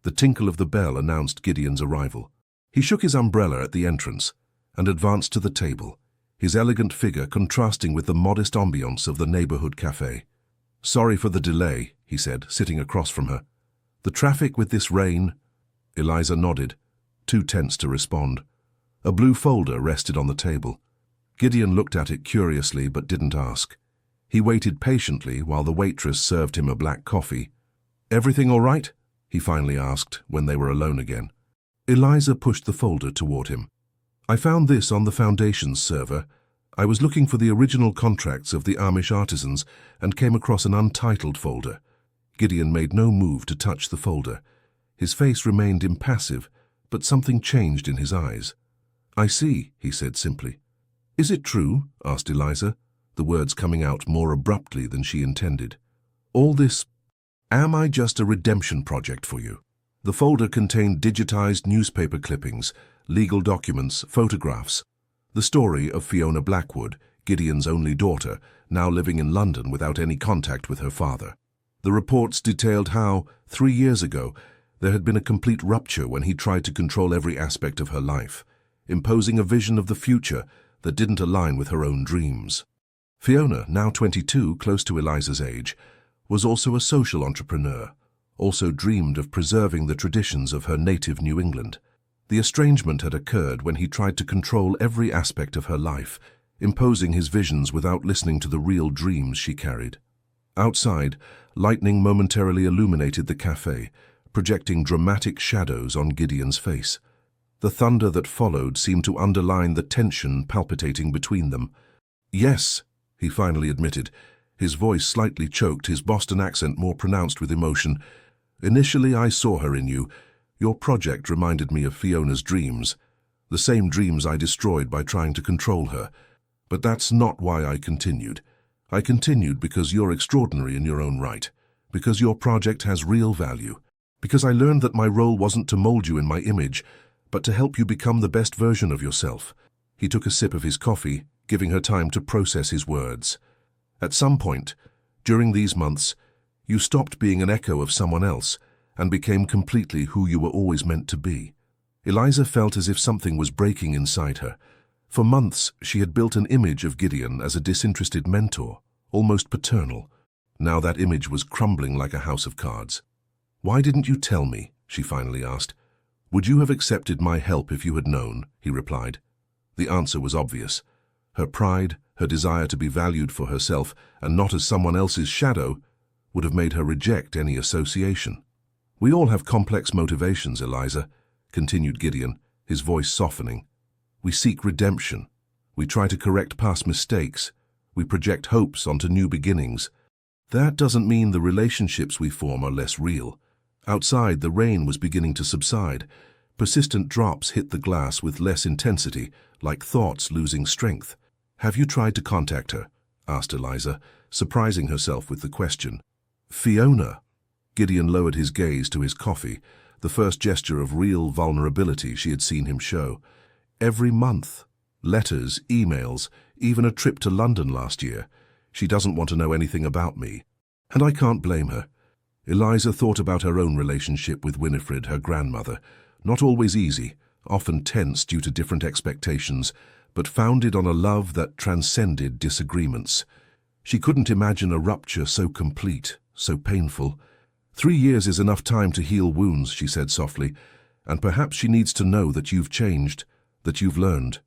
The tinkle of the bell announced Gideon's arrival. He shook his umbrella at the entrance and advanced to the table, his elegant figure contrasting with the modest ambiance of the neighborhood cafe. "Sorry for the delay," he said, sitting across from her. "The traffic with this rain—" Eliza nodded, too tense to respond. A blue folder rested on the table. Gideon looked at it curiously but didn't ask. He waited patiently while the waitress served him a black coffee. "Everything all right?" he finally asked when they were alone again. Eliza pushed the folder toward him. "I found this on the Foundation's server. I was looking for the original contracts of the Amish artisans and came across an untitled folder." Gideon made no move to touch the folder. His face remained impassive, but something changed in his eyes. "I see," he said simply. "Is it true?" asked Eliza, the words coming out more abruptly than she intended. "All this, am I just a redemption project for you?" The folder contained digitized newspaper clippings, legal documents, photographs. The story of Fiona Blackwood, Gideon's only daughter, now living in London without any contact with her father. The reports detailed how, 3 years ago, there had been a complete rupture when he tried to control every aspect of her life, imposing a vision of the future that didn't align with her own dreams. Fiona, now 22, close to Eliza's age, was also a social entrepreneur, also dreamed of preserving the traditions of her native New England. The estrangement had occurred when he tried to control every aspect of her life, imposing his visions without listening to the real dreams she carried. Outside, lightning momentarily illuminated the cafe, projecting dramatic shadows on Gideon's face. The thunder that followed seemed to underline the tension palpitating between them. "Yes," he finally admitted, his voice slightly choked, his Boston accent more pronounced with emotion. "Initially I saw her in you. Your project reminded me of Fiona's dreams, the same dreams I destroyed by trying to control her. But that's not why I continued. I continued because you're extraordinary in your own right, because your project has real value, because I learned that my role wasn't to mold you in my image, but to help you become the best version of yourself." He took a sip of his coffee, giving her time to process his words. "At some point, during these months, you stopped being an echo of someone else and became completely who you were always meant to be." Eliza felt as if something was breaking inside her. For months, she had built an image of Gideon as a disinterested mentor, almost paternal. Now that image was crumbling like a house of cards. "Why didn't you tell me?" she finally asked. "Would you have accepted my help if you had known?" he replied. The answer was obvious. Her pride, her desire to be valued for herself and not as someone else's shadow, would have made her reject any association. "We all have complex motivations, Eliza," continued Gideon, his voice softening. "We seek redemption. We try to correct past mistakes. We project hopes onto new beginnings. That doesn't mean the relationships we form are less real." Outside, the rain was beginning to subside. Persistent drops hit the glass with less intensity, like thoughts losing strength. "Have you tried to contact her?" asked Eliza, surprising herself with the question. "Fiona." Gideon lowered his gaze to his coffee, the first gesture of real vulnerability she had seen him show. "Every month. Letters, emails, even a trip to London last year. She doesn't want to know anything about me. And I can't blame her. Eliza thought about her own relationship with Winifred, her grandmother. Not always easy, often tense due to different expectations, but founded on a love that transcended disagreements. She couldn't imagine a rupture so complete, so painful. 3 years is enough time to heal wounds, she said softly, and perhaps she needs to know that you've changed, that you've learned.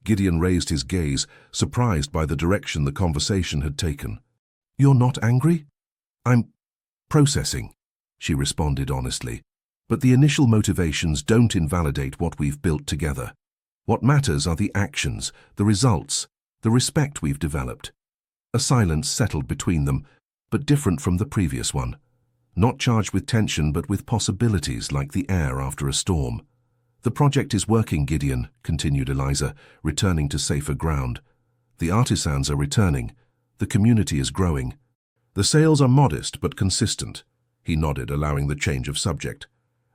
Gideon raised his gaze, surprised by the direction the conversation had taken. You're not angry? I'm processing, she responded honestly. But the initial motivations don't invalidate what we've built together. What matters are the actions, the results, the respect we've developed. A silence settled between them, but different from the previous one. Not charged with tension, but with possibilities like the air after a storm. The project is working, Gideon, continued Eliza, returning to safer ground. The artisans are returning. The community is growing. The sales are modest but consistent. He nodded, allowing the change of subject.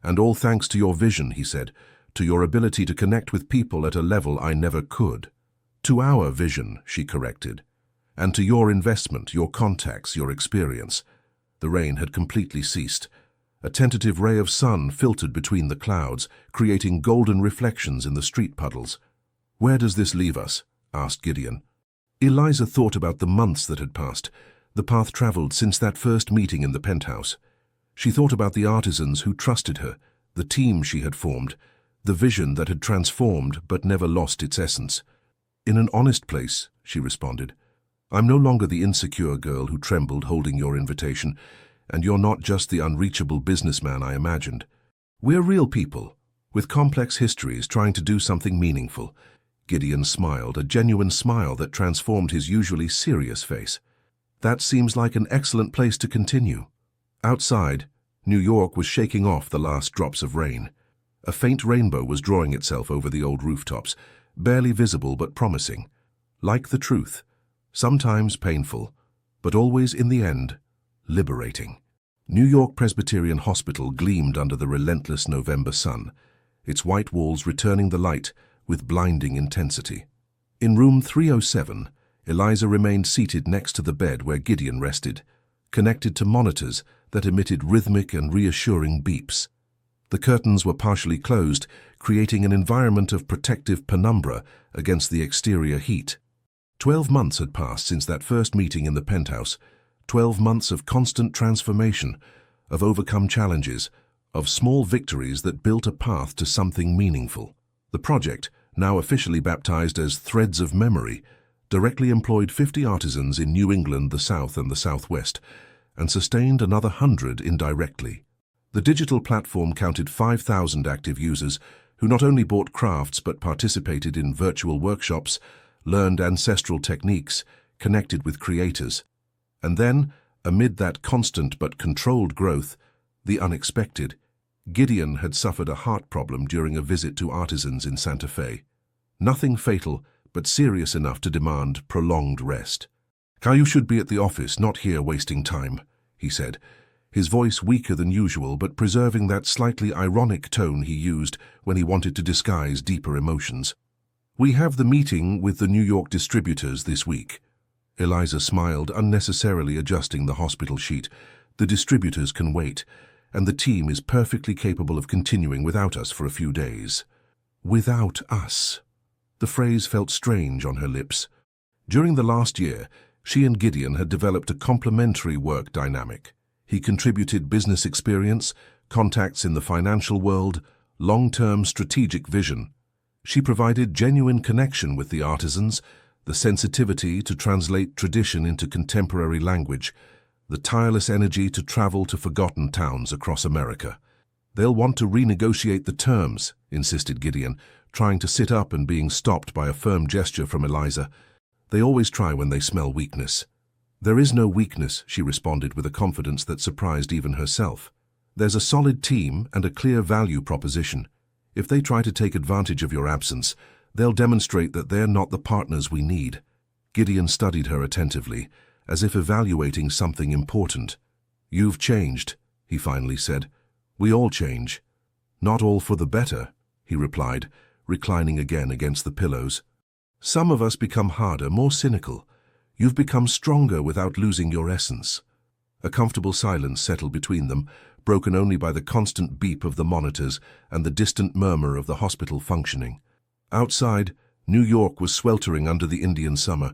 And all thanks to your vision, he said, to your ability to connect with people at a level I never could. To our vision, she corrected. And to your investment, your contacts, your experience. The rain had completely ceased. A tentative ray of sun filtered between the clouds, creating golden reflections in the street puddles. Where does this leave us? Asked Gideon. Eliza thought about the months that had passed, the path traveled since that first meeting in the penthouse. She thought about the artisans who trusted her, the team she had formed, the vision that had transformed but never lost its essence. In an honest place, she responded. I'm no longer the insecure girl who trembled holding your invitation, and you're not just the unreachable businessman I imagined. We're real people, with complex histories trying to do something meaningful. Gideon smiled, a genuine smile that transformed his usually serious face. That seems like an excellent place to continue. Outside, New York was shaking off the last drops of rain. A faint rainbow was drawing itself over the old rooftops, barely visible but promising. Like the truth, sometimes painful, but always in the end, liberating. New York Presbyterian Hospital gleamed under the relentless November sun, its white walls returning the light with blinding intensity. In room 307, Eliza remained seated next to the bed where Gideon rested, connected to monitors that emitted rhythmic and reassuring beeps. The curtains were partially closed, creating an environment of protective penumbra against the exterior heat. 12 months had passed since that first meeting in the penthouse, 12 months of constant transformation, of overcome challenges, of small victories that built a path to something meaningful. The project, now officially baptized as Threads of Memory, directly employed 50 artisans in New England, the South and the Southwest, and sustained another 100 indirectly. The digital platform counted 5,000 active users who not only bought crafts but participated in virtual workshops, learned ancestral techniques, connected with creators. And then, amid that constant but controlled growth, the unexpected, Gideon had suffered a heart problem during a visit to artisans in Santa Fe. Nothing fatal, but serious enough to demand prolonged rest. You should be at the office, not here wasting time, he said, his voice weaker than usual but preserving that slightly ironic tone he used when he wanted to disguise deeper emotions. We have the meeting with the New York distributors this week. Eliza smiled, unnecessarily adjusting the hospital sheet. The distributors can wait, and the team is perfectly capable of continuing without us for a few days. Without us. The phrase felt strange on her lips. During the last year, she and Gideon had developed a complementary work dynamic. He contributed business experience, contacts in the financial world, long-term strategic vision. She provided genuine connection with the artisans, the sensitivity to translate tradition into contemporary language, the tireless energy to travel to forgotten towns across America. They'll want to renegotiate the terms, insisted Gideon, trying to sit up and being stopped by a firm gesture from Eliza. They always try when they smell weakness. There is no weakness, she responded with a confidence that surprised even herself. There's a solid team and a clear value proposition. If they try to take advantage of your absence, they'll demonstrate that they're not the partners we need. Gideon studied her attentively, as if evaluating something important. You've changed, he finally said. We all change. Not all for the better, he replied, reclining again against the pillows. Some of us become harder, more cynical. You've become stronger without losing your essence. A comfortable silence settled between them, broken only by the constant beep of the monitors and the distant murmur of the hospital functioning. Outside, New York was sweltering under the Indian summer,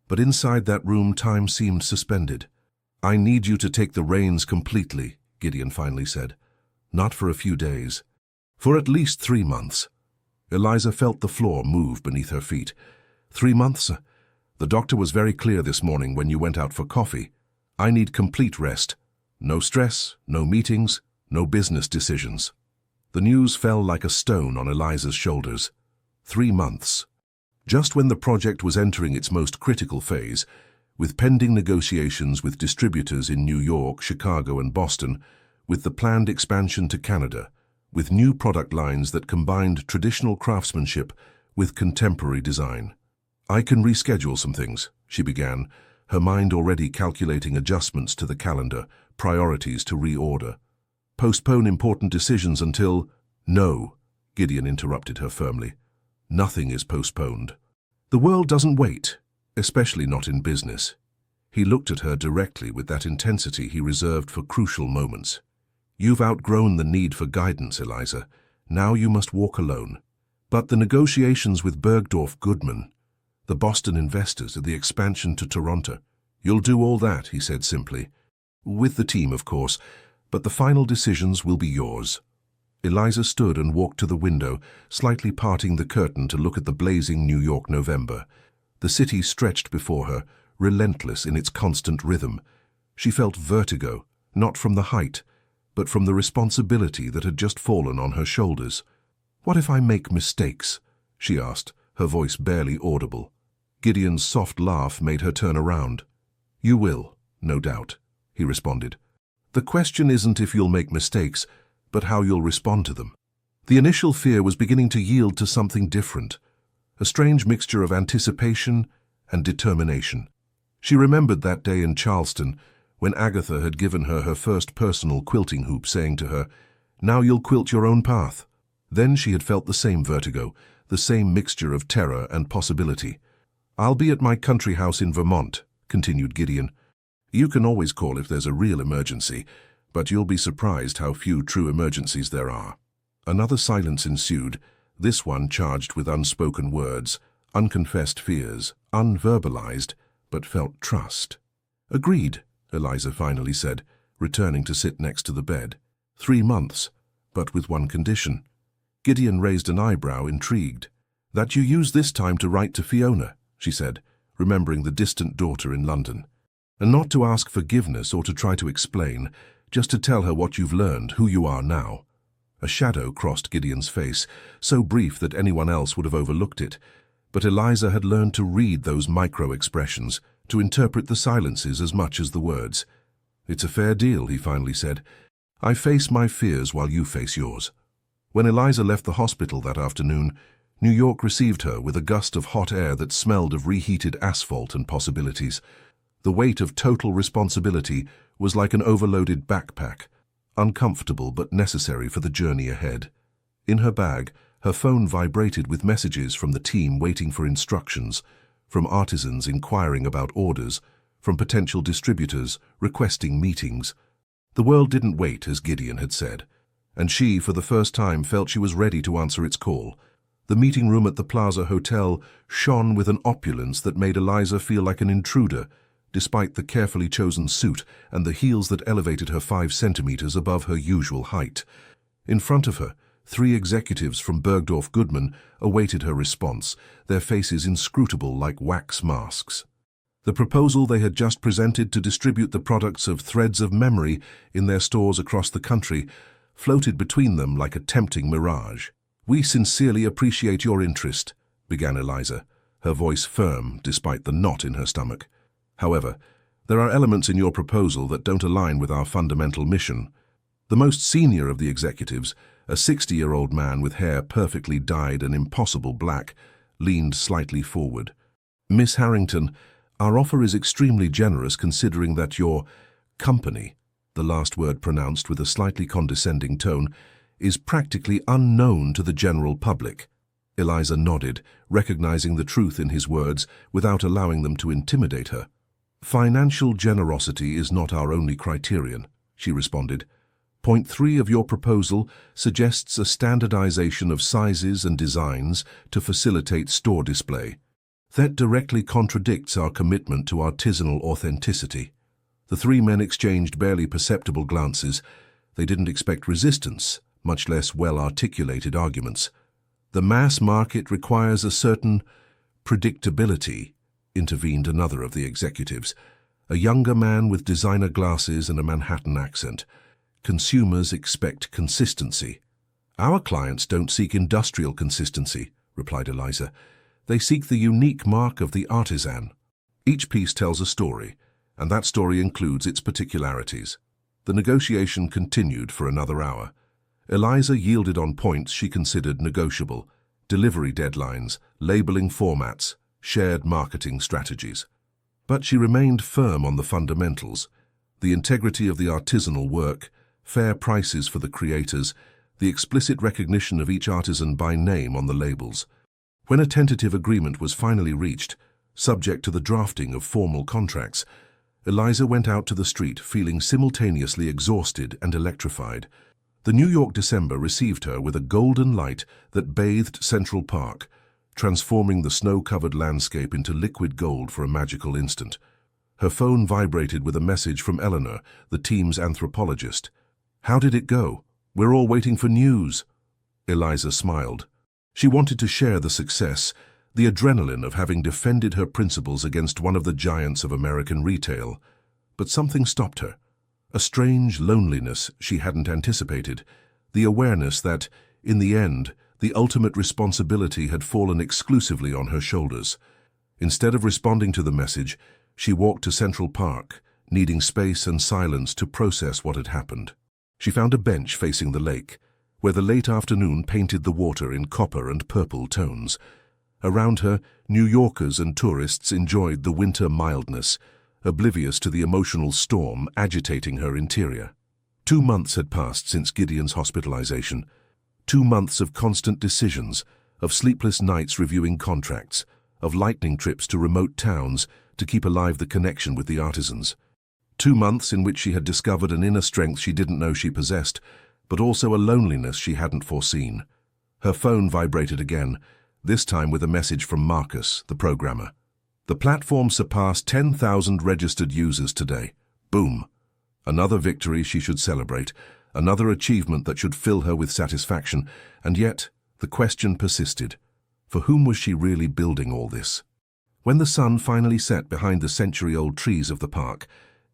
but inside that room time seemed suspended. "I need you to take the reins completely," Gideon finally said. "Not for a few days. For at least 3 months." Eliza felt the floor move beneath her feet. 3 months? The doctor was very clear this morning when you went out for coffee. I need complete rest. No stress, no meetings, no business decisions. The news fell like a stone on Eliza's shoulders. 3 months. Just when the project was entering its most critical phase, with pending negotiations with distributors in New York, Chicago, and Boston, with the planned expansion to Canada, with new product lines that combined traditional craftsmanship with contemporary design. "I can reschedule some things," she began, her mind already calculating adjustments to the calendar, priorities to reorder. "Postpone important decisions until—" "No," Gideon interrupted her firmly. "Nothing is postponed. The world doesn't wait, especially not in business." He looked at her directly with that intensity he reserved for crucial moments. "You've outgrown the need for guidance, Eliza. Now you must walk alone. But the negotiations with Bergdorf Goodman, the Boston investors, and the expansion to Toronto—" "You'll do all that," he said simply. "With the team, of course, but the final decisions will be yours." Eliza stood and walked to the window, slightly parting the curtain to look at the blazing New York November. The city stretched before her, relentless in its constant rhythm. She felt vertigo, not from the height, but from the responsibility that had just fallen on her shoulders. "What if I make mistakes?" she asked, her voice barely audible. Gideon's soft laugh made her turn around. "You will, no doubt," he responded. "The question isn't if you'll make mistakes, but how you'll respond to them." The initial fear was beginning to yield to something different, a strange mixture of anticipation and determination. She remembered that day in Charleston, when Agatha had given her her first personal quilting hoop, saying to her, "Now you'll quilt your own path." Then she had felt the same vertigo, the same mixture of terror and possibility. "I'll be at my country house in Vermont," continued Gideon. "You can always call if there's a real emergency, but you'll be surprised how few true emergencies there are." Another silence ensued, this one charged with unspoken words, unconfessed fears, unverbalized, but felt trust. "Agreed," Eliza finally said, returning to sit next to the bed. 3 months, but with one condition. Gideon raised an eyebrow, intrigued. "That you use this time to write to Fiona," she said, remembering the distant daughter in London. "And not to ask forgiveness or to try to explain, just to tell her what you've learned, who you are now." A shadow crossed Gideon's face, so brief that anyone else would have overlooked it. But Eliza had learned to read those micro-expressions, to interpret the silences as much as the words. "It's a fair deal," he finally said. "I face my fears while you face yours." When Eliza left the hospital that afternoon, New York received her with a gust of hot air that smelled of reheated asphalt and possibilities. The weight of total responsibility was like an overloaded backpack, uncomfortable but necessary for the journey ahead. In her bag, her phone vibrated with messages from the team waiting for instructions, from artisans inquiring about orders, from potential distributors requesting meetings. The world didn't wait, as Gideon had said, and she, for the first time, felt she was ready to answer its call. The meeting room at the Plaza Hotel shone with an opulence that made Eliza feel like an intruder, despite the carefully chosen suit and the heels that elevated her 5 centimeters above her usual height. In front of her, 3 executives from Bergdorf Goodman awaited her response, their faces inscrutable like wax masks. The proposal they had just presented to distribute the products of Threads of Memory in their stores across the country floated between them like a tempting mirage. "We sincerely appreciate your interest," began Eliza, her voice firm despite the knot in her stomach. "However, there are elements in your proposal that don't align with our fundamental mission." The most senior of the executives, a 60-year-old man with hair perfectly dyed an impossible black, leaned slightly forward. "Miss Harrington, our offer is extremely generous considering that your company," the last word pronounced with a slightly condescending tone, "is practically unknown to the general public." Eliza nodded, recognizing the truth in his words without allowing them to intimidate her. "Financial generosity is not our only criterion," she responded. "Point 3 of your proposal suggests a standardization of sizes and designs to facilitate store display. That directly contradicts our commitment to artisanal authenticity." The three men exchanged barely perceptible glances. They didn't expect resistance, much less well-articulated arguments. "The mass market requires a certain predictability," intervened another of the executives, a younger man with designer glasses and a Manhattan accent. "Consumers expect consistency." "Our clients don't seek industrial consistency," replied Eliza. "They seek the unique mark of the artisan. Each piece tells a story, and that story includes its particularities." The negotiation continued for another hour. Eliza yielded on points she considered negotiable: delivery deadlines, labeling formats, shared marketing strategies. But she remained firm on the fundamentals: the integrity of the artisanal work, fair prices for the creators, the explicit recognition of each artisan by name on the labels. When a tentative agreement was finally reached, subject to the drafting of formal contracts, Eliza went out to the street feeling simultaneously exhausted and electrified. The New York December received her with a golden light that bathed Central Park, transforming the snow-covered landscape into liquid gold for a magical instant. Her phone vibrated with a message from Eleanor, the team's anthropologist. "How did it go? We're all waiting for news." Eliza smiled. She wanted to share the success, the adrenaline of having defended her principles against one of the giants of American retail. But something stopped her. A strange loneliness she hadn't anticipated, the awareness that, in the end, the ultimate responsibility had fallen exclusively on her shoulders. Instead of responding to the message, she walked to Central Park, needing space and silence to process what had happened. She found a bench facing the lake, where the late afternoon painted the water in copper and purple tones. Around her, New Yorkers and tourists enjoyed the winter mildness, oblivious to the emotional storm agitating her interior. 2 months had passed since Gideon's hospitalization. 2 months of constant decisions, of sleepless nights reviewing contracts, of lightning trips to remote towns to keep alive the connection with the artisans. 2 months in which she had discovered an inner strength she didn't know she possessed, but also a loneliness she hadn't foreseen. Her phone vibrated again, this time with a message from Marcus, the programmer. "The platform surpassed 10,000 registered users today." Boom. Another victory she should celebrate, another achievement that should fill her with satisfaction, and yet the question persisted. For whom was she really building all this? When the sun finally set behind the century-old trees of the park,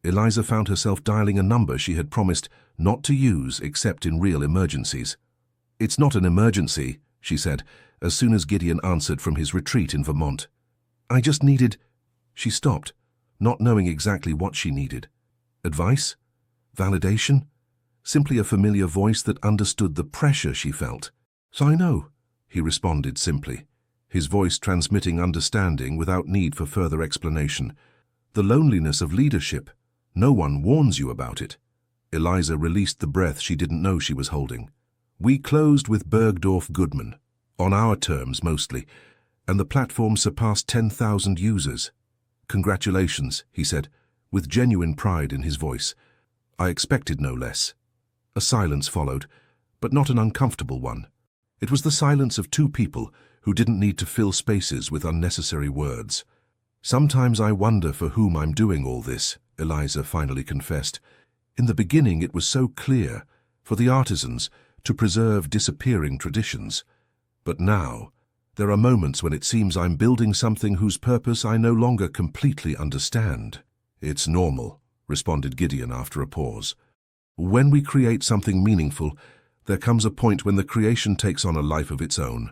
Eliza found herself dialing a number she had promised not to use except in real emergencies. "It's not an emergency," she said, as soon as Gideon answered from his retreat in Vermont. "I just needed—" She stopped, not knowing exactly what she needed. Advice? Validation? Simply a familiar voice that understood the pressure she felt. "So I know," he responded simply, his voice transmitting understanding without need for further explanation. "The loneliness of leadership. No one warns you about it." Eliza released the breath she didn't know she was holding. "We closed with Bergdorf Goodman, on our terms mostly, and the platform surpassed 10,000 users. Congratulations," he said, with genuine pride in his voice. "I expected no less." A silence followed, but not an uncomfortable one. It was the silence of two people who didn't need to fill spaces with unnecessary words. "Sometimes I wonder for whom I'm doing all this," Eliza finally confessed. "In the beginning it was so clear, for the artisans, to preserve disappearing traditions. But now, there are moments when it seems I'm building something whose purpose I no longer completely understand." "It's normal," responded Gideon after a pause. "When we create something meaningful, there comes a point when the creation takes on a life of its own.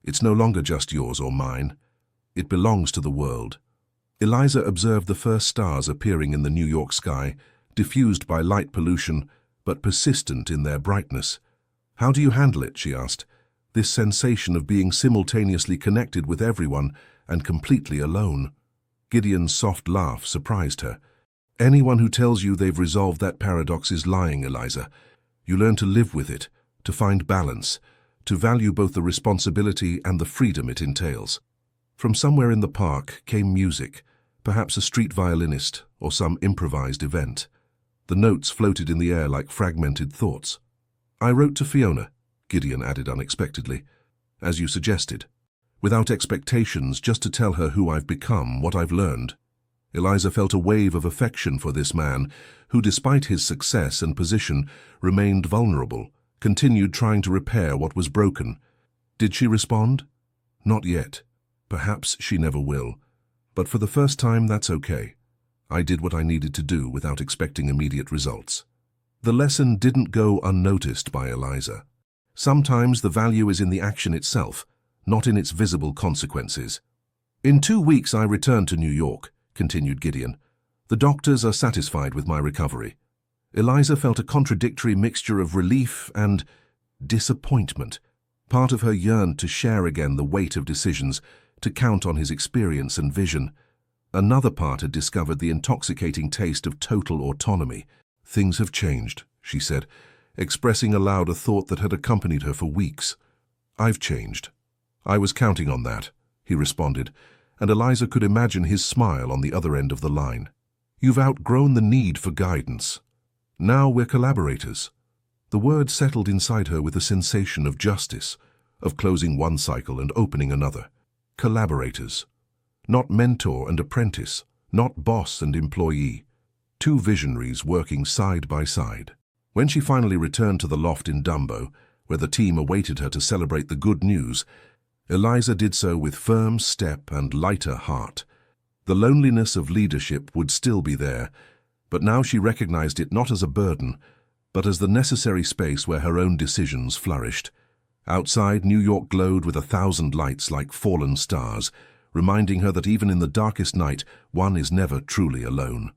It's no longer just yours or mine. It belongs to the world." Eliza observed the first stars appearing in the New York sky, diffused by light pollution, but persistent in their brightness. "How do you handle it?" she asked. "This sensation of being simultaneously connected with everyone and completely alone." Gideon's soft laugh surprised her. "Anyone who tells you they've resolved that paradox is lying, Eliza. You learn to live with it, to find balance, to value both the responsibility and the freedom it entails. From somewhere in the park came music, perhaps a street violinist or some improvised event. The notes floated in the air like fragmented thoughts. "I wrote to Fiona," Gideon added unexpectedly, "as you suggested. Without expectations, just to tell her who I've become, what I've learned." Eliza felt a wave of affection for this man, who, despite his success and position, remained vulnerable, continued trying to repair what was broken. Did she respond? Not yet. Perhaps she never will. But for the first time, that's okay. I did what I needed to do without expecting immediate results. The lesson didn't go unnoticed by Eliza. Sometimes the value is in the action itself, not in its visible consequences. "In 2 weeks I return to New York," continued Gideon. "The doctors are satisfied with my recovery." Eliza felt a contradictory mixture of relief and disappointment. Part of her yearned to share again the weight of decisions, to count on his experience and vision. Another part had discovered the intoxicating taste of total autonomy. "Things have changed," she said, expressing aloud a thought that had accompanied her for weeks. "I've changed." "I was counting on that," he responded, and Eliza could imagine his smile on the other end of the line. "You've outgrown the need for guidance. Now we're collaborators." The word settled inside her with a sensation of justice, of closing one cycle and opening another. Collaborators. Not mentor and apprentice, not boss and employee. Two visionaries working side by side. When she finally returned to the loft in Dumbo, where the team awaited her to celebrate the good news, Eliza did so with firm step and lighter heart. The loneliness of leadership would still be there, but now she recognized it not as a burden, but as the necessary space where her own decisions flourished. Outside, New York glowed with 1,000 lights like fallen stars, reminding her that even in the darkest night, one is never truly alone.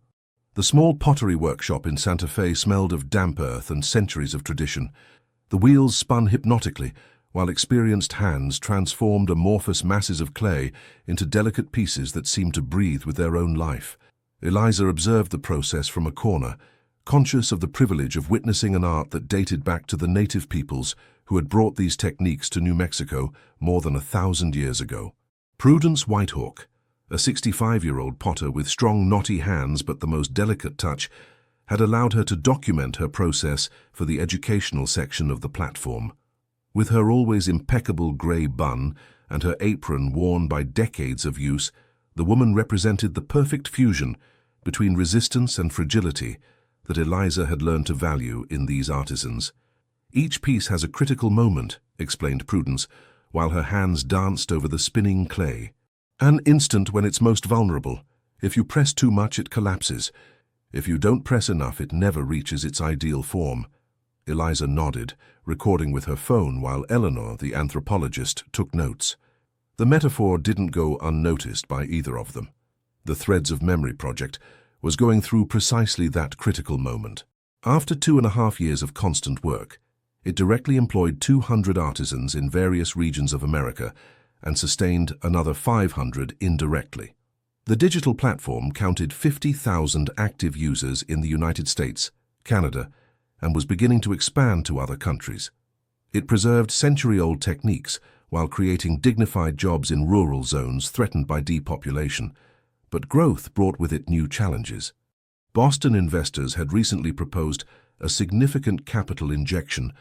The small pottery workshop in Santa Fe smelled of damp earth and centuries of tradition. The wheels spun hypnotically, while experienced hands transformed amorphous masses of clay into delicate pieces that seemed to breathe with their own life. Eliza observed the process from a corner, conscious of the privilege of witnessing an art that dated back to the native peoples who had brought these techniques to New Mexico more than 1,000 years ago. Prudence Whitehawk, a 65-year-old potter with strong, knotty hands but the most delicate touch, had allowed her to document her process for the educational section of the platform. With her always impeccable grey bun and her apron worn by decades of use, the woman represented the perfect fusion between resistance and fragility that Eliza had learned to value in these artisans. "Each piece has a critical moment," explained Prudence, while her hands danced over the spinning clay. "An instant when it's most vulnerable. If you press too much, it collapses. If you don't press enough, it never reaches its ideal form." Eliza nodded, recording with her phone while Eleanor, the anthropologist, took notes. The metaphor didn't go unnoticed by either of them. The Threads of Memory project was going through precisely that critical moment. After 2.5 years of constant work, it directly employed 200 artisans in various regions of America and sustained another 500 indirectly. The digital platform counted 50,000 active users in the United States, Canada, and was beginning to expand to other countries. It preserved century-old techniques while creating dignified jobs in rural zones threatened by depopulation, but growth brought with it new challenges. Boston investors had recently proposed a significant capital injection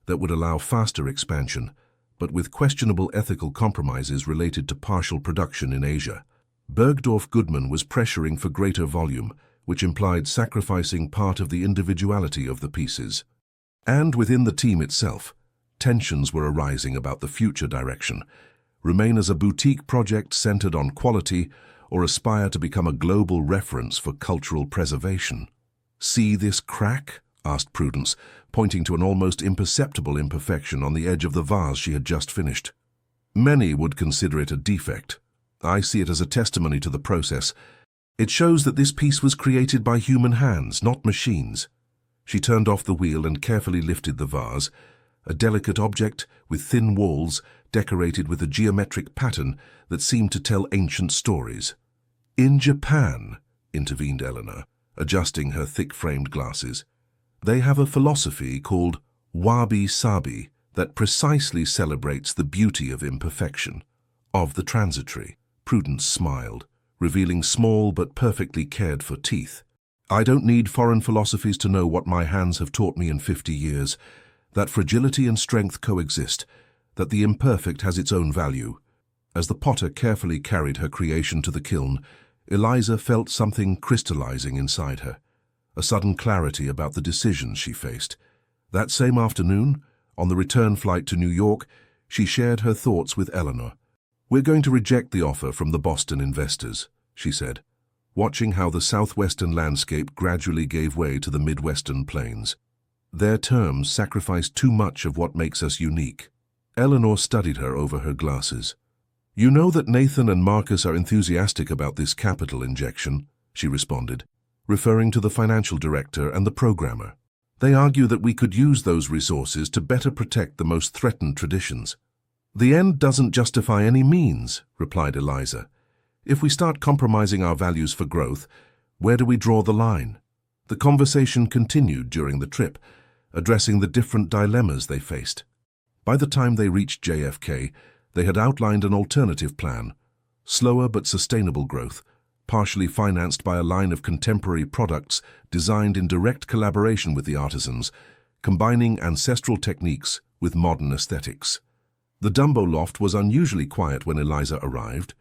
that would allow faster expansion, but with questionable ethical compromises related to partial production in Asia. Bergdorf Goodman was pressuring for greater volume, which implied sacrificing part of the individuality of the pieces. And within the team itself, tensions were arising about the future direction. Remain as a boutique project centered on quality, or aspire to become a global reference for cultural preservation. "See this crack?" asked Prudence, pointing to an almost imperceptible imperfection on the edge of the vase she had just finished. "Many would consider it a defect. I see it as a testimony to the process. It shows that this piece was created by human hands, not machines." She turned off the wheel and carefully lifted the vase, a delicate object with thin walls decorated with a geometric pattern that seemed to tell ancient stories. "In Japan," intervened Eleanor, adjusting her thick-framed glasses, "they have a philosophy called wabi-sabi, that precisely celebrates the beauty of imperfection, of the transitory. Prudence smiled, revealing small but perfectly cared-for teeth. I don't need foreign philosophies to know what my hands have taught me in 50 years, that fragility and strength coexist, that the imperfect has its own value. As the potter carefully carried her creation to the kiln, Eliza felt something crystallizing inside her, a sudden clarity about the decisions she faced. That same afternoon, on the return flight to New York, she shared her thoughts with Eleanor. "We're going to reject the offer from the Boston investors," she said, watching how the southwestern landscape gradually gave way to the midwestern plains. "Their terms sacrifice too much of what makes us unique." Eleanor studied her over her glasses. "You know that Nathan and Marcus are enthusiastic about this capital injection," she responded, referring to the financial director and the programmer. "They argue that we could use those resources to better protect the most threatened traditions." "The end doesn't justify any means," replied Eliza. "If we start compromising our values for growth, where do we draw the line?" The conversation continued during the trip, addressing the different dilemmas they faced. By the time they reached JFK, they had outlined an alternative plan: slower but sustainable growth, partially financed by a line of contemporary products designed in direct collaboration with the artisans, combining ancestral techniques with modern aesthetics. The Dumbo loft was unusually quiet when Eliza arrived.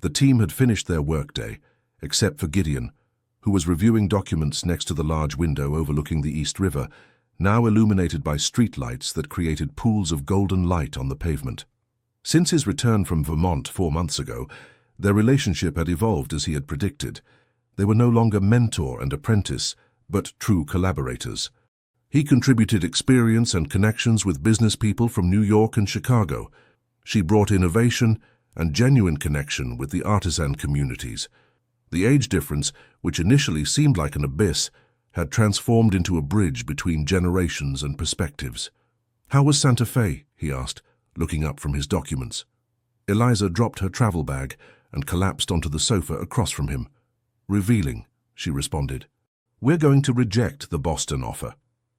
The team had finished their workday, except for Gideon, who was reviewing documents next to the large window overlooking the East River, now illuminated by streetlights that created pools of golden light on the pavement. Since his return from Vermont 4 months ago, their relationship had evolved as he had predicted. They were no longer mentor and apprentice, but true collaborators. He contributed experience and connections with business people from New York and Chicago. She brought innovation and genuine connection with the artisan communities. The age difference, which initially seemed like an abyss, had transformed into a bridge between generations and perspectives. "How was Santa Fe?" he asked, looking up from his documents. Eliza dropped her travel bag and collapsed onto the sofa across from him. "Revealing," she responded. "We're going to reject the Boston offer."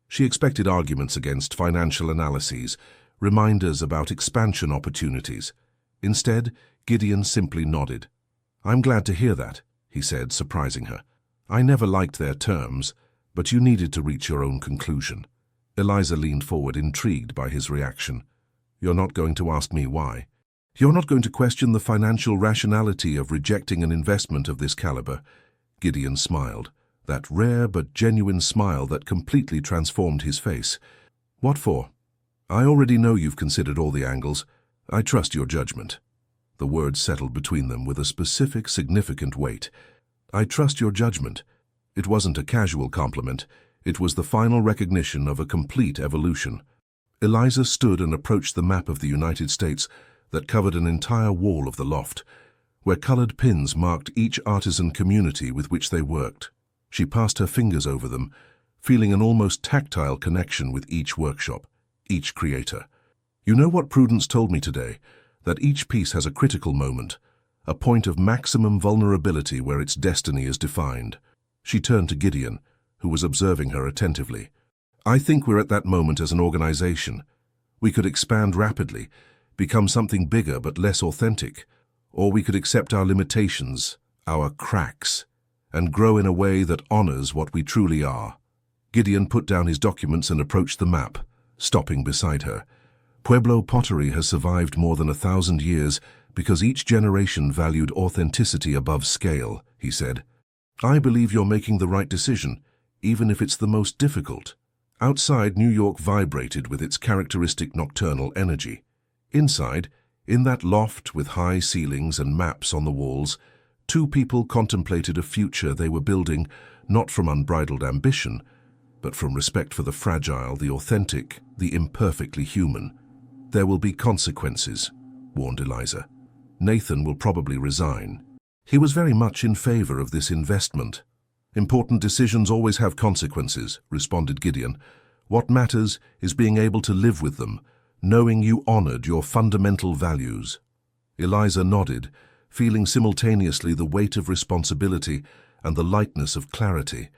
She expected arguments against financial analyses, reminders about expansion opportunities. Instead, Gideon simply nodded. "I'm glad to hear that," he said, surprising her. "I never liked their terms, but you needed to reach your own conclusion." Eliza leaned forward, intrigued by his reaction. "You're not going to ask me why? You're not going to question the financial rationality of rejecting an investment of this caliber?" Gideon smiled, that rare but genuine smile that completely transformed his face. "What for?" "I already know you've considered all the angles. I trust your judgment." The words settled between them with a specific, significant weight. "I trust your judgment." It wasn't a casual compliment. It was the final recognition of a complete evolution. Eliza stood and approached the map of the United States that covered an entire wall of the loft, where colored pins marked each artisan community with which they worked. She passed her fingers over them, feeling an almost tactile connection with each workshop, each creator. "You know what Prudence told me today? That each piece has a critical moment, a point of maximum vulnerability where its destiny is defined." She turned to Gideon, who was observing her attentively. "I think we're at that moment as an organization. We could expand rapidly, become something bigger but less authentic, or we could accept our limitations, our cracks, and grow in a way that honors what we truly are." Gideon put down his documents and approached the map, stopping beside her. "Pueblo pottery has survived more than 1,000 years because each generation valued authenticity above scale," he said. "I believe you're making the right decision, even if it's the most difficult." Outside, New York vibrated with its characteristic nocturnal energy. Inside, in that loft with high ceilings and maps on the walls, two people contemplated a future they were building not from unbridled ambition, but from respect for the fragile, the authentic, the imperfectly human. "There will be consequences," warned Eliza. "Nathan will probably resign." He was very much in favor of this investment. "Important decisions always have consequences," responded Gideon. "What matters is being able to live with them, knowing you honored your fundamental values." Eliza nodded, feeling simultaneously the weight of responsibility and the lightness of clarity.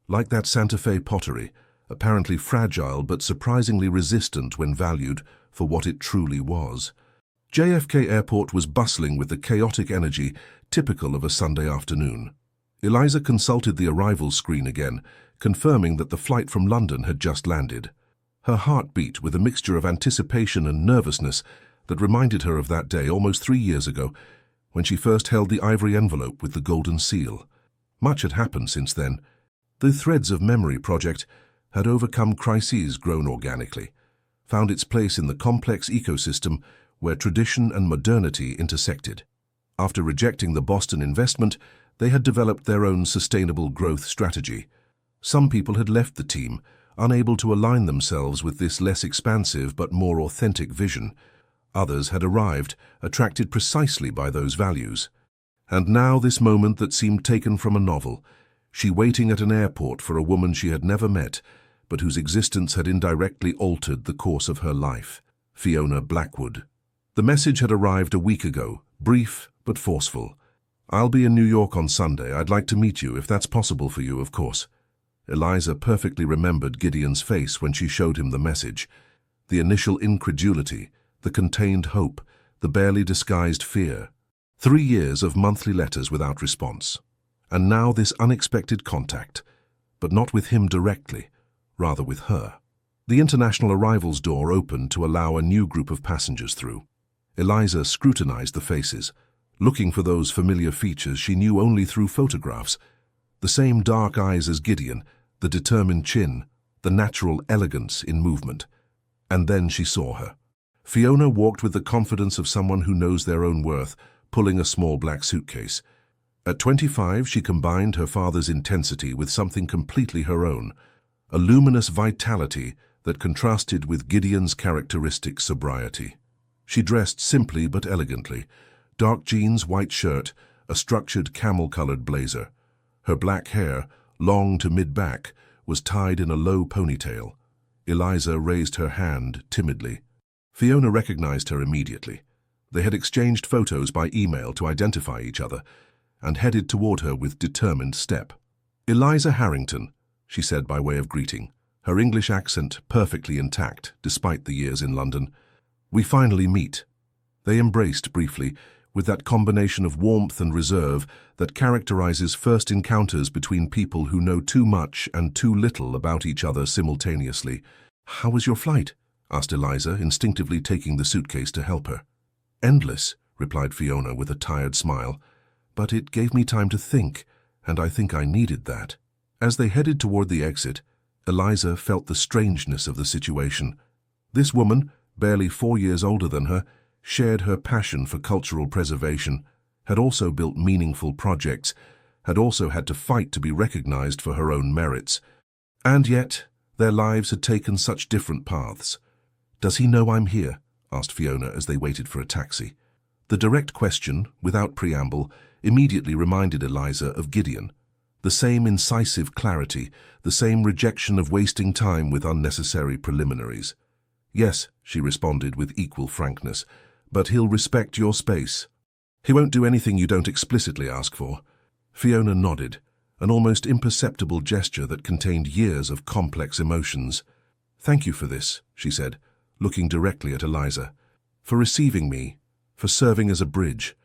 Like that Santa Fe pottery, apparently fragile but surprisingly resistant when valued for what it truly was. JFK Airport was bustling with the chaotic energy typical of a Sunday afternoon. Eliza consulted the arrival screen again, confirming that the flight from London had just landed. Her heart beat with a mixture of anticipation and nervousness that reminded her of that day almost 3 years ago when she first held the ivory envelope with the golden seal. Much had happened since then. The Threads of Memory project had overcome crises grown organically, found its place in the complex ecosystem where tradition and modernity intersected. After rejecting the Boston investment, they had developed their own sustainable growth strategy. Some people had left the team, unable to align themselves with this less expansive but more authentic vision. Others had arrived, attracted precisely by those values. And now this moment that seemed taken from a novel, she waiting at an airport for a woman she had never met, but whose existence had indirectly altered the course of her life, Fiona Blackwood. The message had arrived a week ago, brief but forceful. "I'll be in New York on Sunday. I'd like to meet you, if that's possible for you, of course." Eliza perfectly remembered Gideon's face when she showed him the message. The initial incredulity, the contained hope, the barely disguised fear. 3 years of monthly letters without response. And now this unexpected contact, but not with him directly, rather with her. The international arrivals door opened to allow a new group of passengers through. Eliza scrutinized the faces, looking for those familiar features she knew only through photographs. The same dark eyes as Gideon, the determined chin, the natural elegance in movement. And then she saw her. Fiona walked with the confidence of someone who knows their own worth, pulling a small black suitcase. At 25, she combined her father's intensity with something completely her own, a luminous vitality that contrasted with Gideon's characteristic sobriety. She dressed simply but elegantly, dark jeans, white shirt, a structured camel-colored blazer. Her black hair, long to mid-back, was tied in a low ponytail. Eliza raised her hand timidly. Fiona recognized her immediately. They had exchanged photos by email to identify each other, and headed toward her with determined step. "Eliza Harrington," she said by way of greeting, her English accent perfectly intact despite the years in London. "We finally meet." They embraced briefly, with that combination of warmth and reserve that characterizes first encounters between people who know too much and too little about each other simultaneously. "How was your flight?" asked Eliza, instinctively taking the suitcase to help her. "Endless," replied Fiona with a tired smile. "But it gave me time to think, and I think I needed that." As they headed toward the exit, Eliza felt the strangeness of the situation. This woman, barely 4 years older than her, shared her passion for cultural preservation, had also built meaningful projects, had also had to fight to be recognized for her own merits. And yet, their lives had taken such different paths. "Does he know I'm here?" asked Fiona as they waited for a taxi. The direct question, without preamble, immediately reminded Eliza of Gideon. The same incisive clarity, the same rejection of wasting time with unnecessary preliminaries. "Yes," she responded with equal frankness, "but he'll respect your space. He won't do anything you don't explicitly ask for." Fiona nodded, an almost imperceptible gesture that contained years of complex emotions. "Thank you for this," she said, looking directly at Eliza. "For receiving me, for serving as a bridge.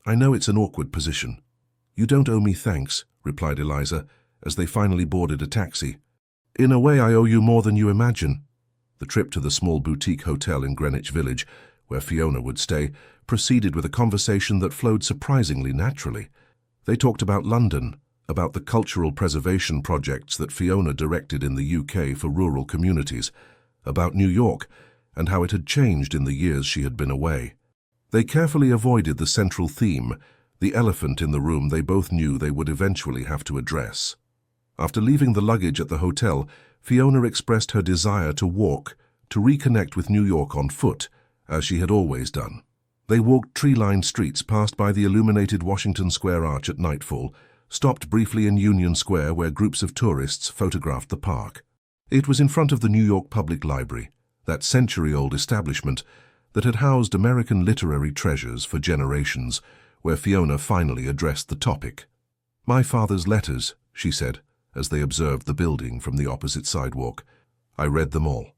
I know it's an awkward position." "You don't owe me thanks," replied Eliza, as they finally boarded a taxi. "In a way, I owe you more than you imagine." The trip to the small boutique hotel in Greenwich Village, where Fiona would stay, proceeded with a conversation that flowed surprisingly naturally. They talked about London, about the cultural preservation projects that Fiona directed in the UK for rural communities, about New York, and how it had changed in the years she had been away. They carefully avoided the central theme, the elephant in the room they both knew they would eventually have to address. After leaving the luggage at the hotel, Fiona expressed her desire to walk, to reconnect with New York on foot, as she had always done. They walked tree-lined streets passed by the illuminated Washington Square Arch at nightfall, stopped briefly in Union Square where groups of tourists photographed the park. It was in front of the New York Public Library, that century-old establishment that had housed American literary treasures for generations, where Fiona finally addressed the topic. "My father's letters," she said, as they observed the building from the opposite sidewalk. I read them all.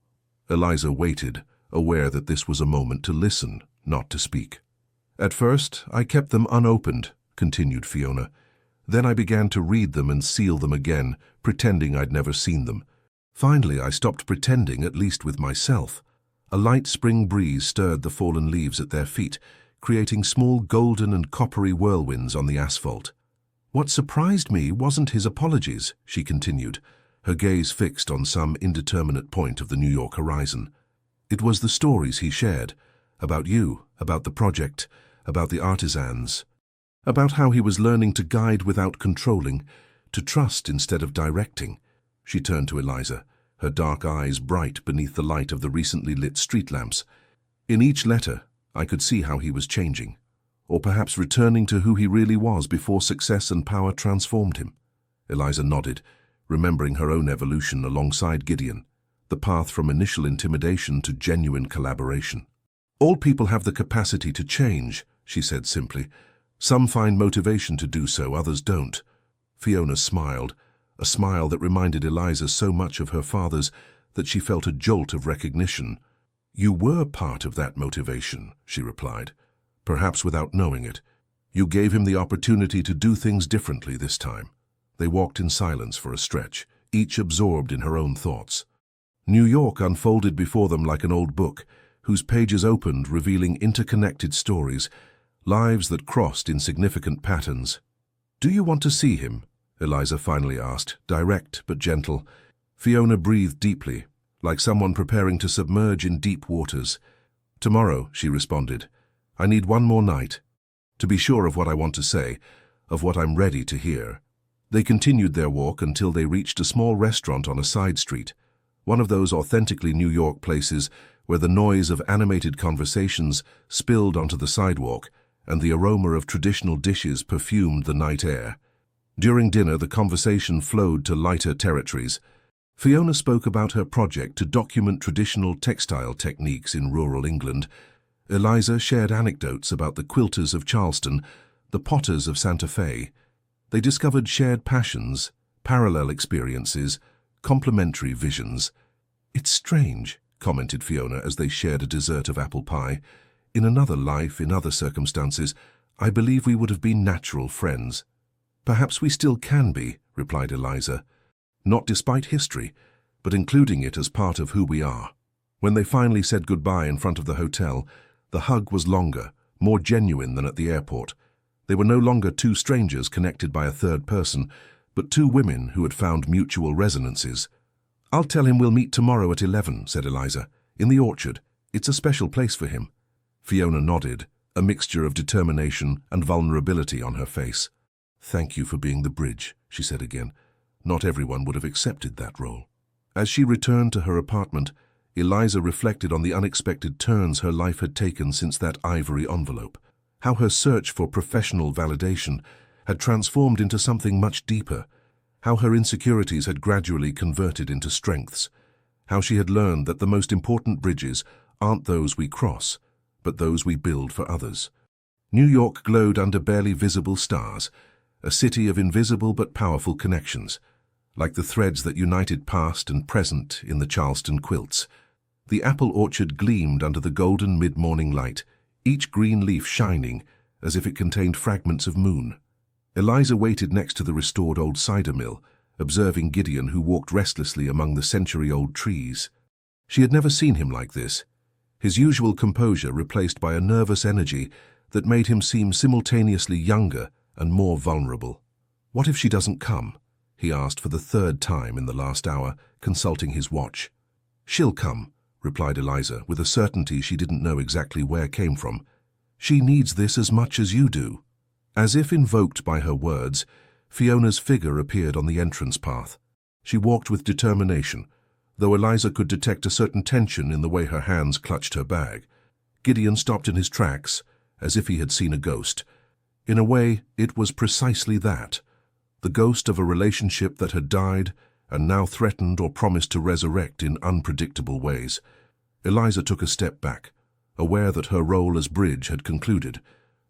Eliza waited, aware that this was a moment to listen, not to speak. At first, I kept them unopened, continued Fiona. Then I began to read them and seal them again, pretending I'd never seen them. Finally, I stopped pretending, at least with myself. A light spring breeze stirred the fallen leaves at their feet, creating small golden and coppery whirlwinds on the asphalt. What surprised me wasn't his apologies, she continued, her gaze fixed on some indeterminate point of the New York horizon. It was the stories he shared, about you, about the project, about the artisans, about how he was learning to guide without controlling, to trust instead of directing. She turned to Eliza, her dark eyes bright beneath the light of the recently lit street lamps. In each letter, I could see how he was changing, or perhaps returning to who he really was before success and power transformed him. Eliza nodded, remembering her own evolution alongside Gideon, the path from initial intimidation to genuine collaboration. All people have the capacity to change, she said simply. Some find motivation to do so, others don't. Fiona smiled, a smile that reminded Eliza so much of her father's that she felt a jolt of recognition. You were part of that motivation, she replied, perhaps without knowing it. You gave him the opportunity to do things differently this time. They walked in silence for a stretch, each absorbed in her own thoughts. New York unfolded before them like an old book, whose pages opened revealing interconnected stories, lives that crossed in significant patterns. Do you want to see him? Eliza finally asked, direct but gentle. Fiona breathed deeply, like someone preparing to submerge in deep waters. Tomorrow, she responded. I need one more night, to be sure of what I want to say, of what I'm ready to hear. They continued their walk until they reached a small restaurant on a side street, one of those authentically New York places where the noise of animated conversations spilled onto the sidewalk and the aroma of traditional dishes perfumed the night air. During dinner, the conversation flowed to lighter territories. Fiona spoke about her project to document traditional textile techniques in rural England. Eliza shared anecdotes about the quilters of Charleston, the potters of Santa Fe. They discovered shared passions, parallel experiences, complementary visions. It's strange, commented Fiona as they shared a dessert of apple pie. In another life, in other circumstances, I believe we would have been natural friends. Perhaps we still can be, replied Eliza. Not despite history, but including it as part of who we are. When they finally said goodbye in front of the hotel, the hug was longer, more genuine than at the airport. They were no longer two strangers connected by a third person, but two women who had found mutual resonances. I'll tell him we'll meet tomorrow at 11, said Eliza, in the orchard. It's a special place for him. Fiona nodded, a mixture of determination and vulnerability on her face. Thank you for being the bridge, she said again. Not everyone would have accepted that role. As she returned to her apartment, Eliza reflected on the unexpected turns her life had taken since that ivory envelope, how her search for professional validation had transformed into something much deeper, how her insecurities had gradually converted into strengths, how she had learned that the most important bridges aren't those we cross, but those we build for others. New York glowed under barely visible stars, a city of invisible but powerful connections, like the threads that united past and present in the Charleston quilts. The apple orchard gleamed under the golden mid-morning light, each green leaf shining as if it contained fragments of moon. Eliza waited next to the restored old cider mill, observing Gideon, who walked restlessly among the century-old trees. She had never seen him like this, his usual composure replaced by a nervous energy that made him seem simultaneously younger and more vulnerable. What if she doesn't come? He asked for the third time in the last hour, consulting his watch. She'll come, replied Eliza, with a certainty she didn't know exactly where came from. She needs this as much as you do. As if invoked by her words, Fiona's figure appeared on the entrance path. She walked with determination, though Eliza could detect a certain tension in the way her hands clutched her bag. Gideon stopped in his tracks, as if he had seen a ghost. In a way, it was precisely that, the ghost of a relationship that had died and now threatened or promised to resurrect in unpredictable ways. Eliza took a step back, aware that her role as bridge had concluded,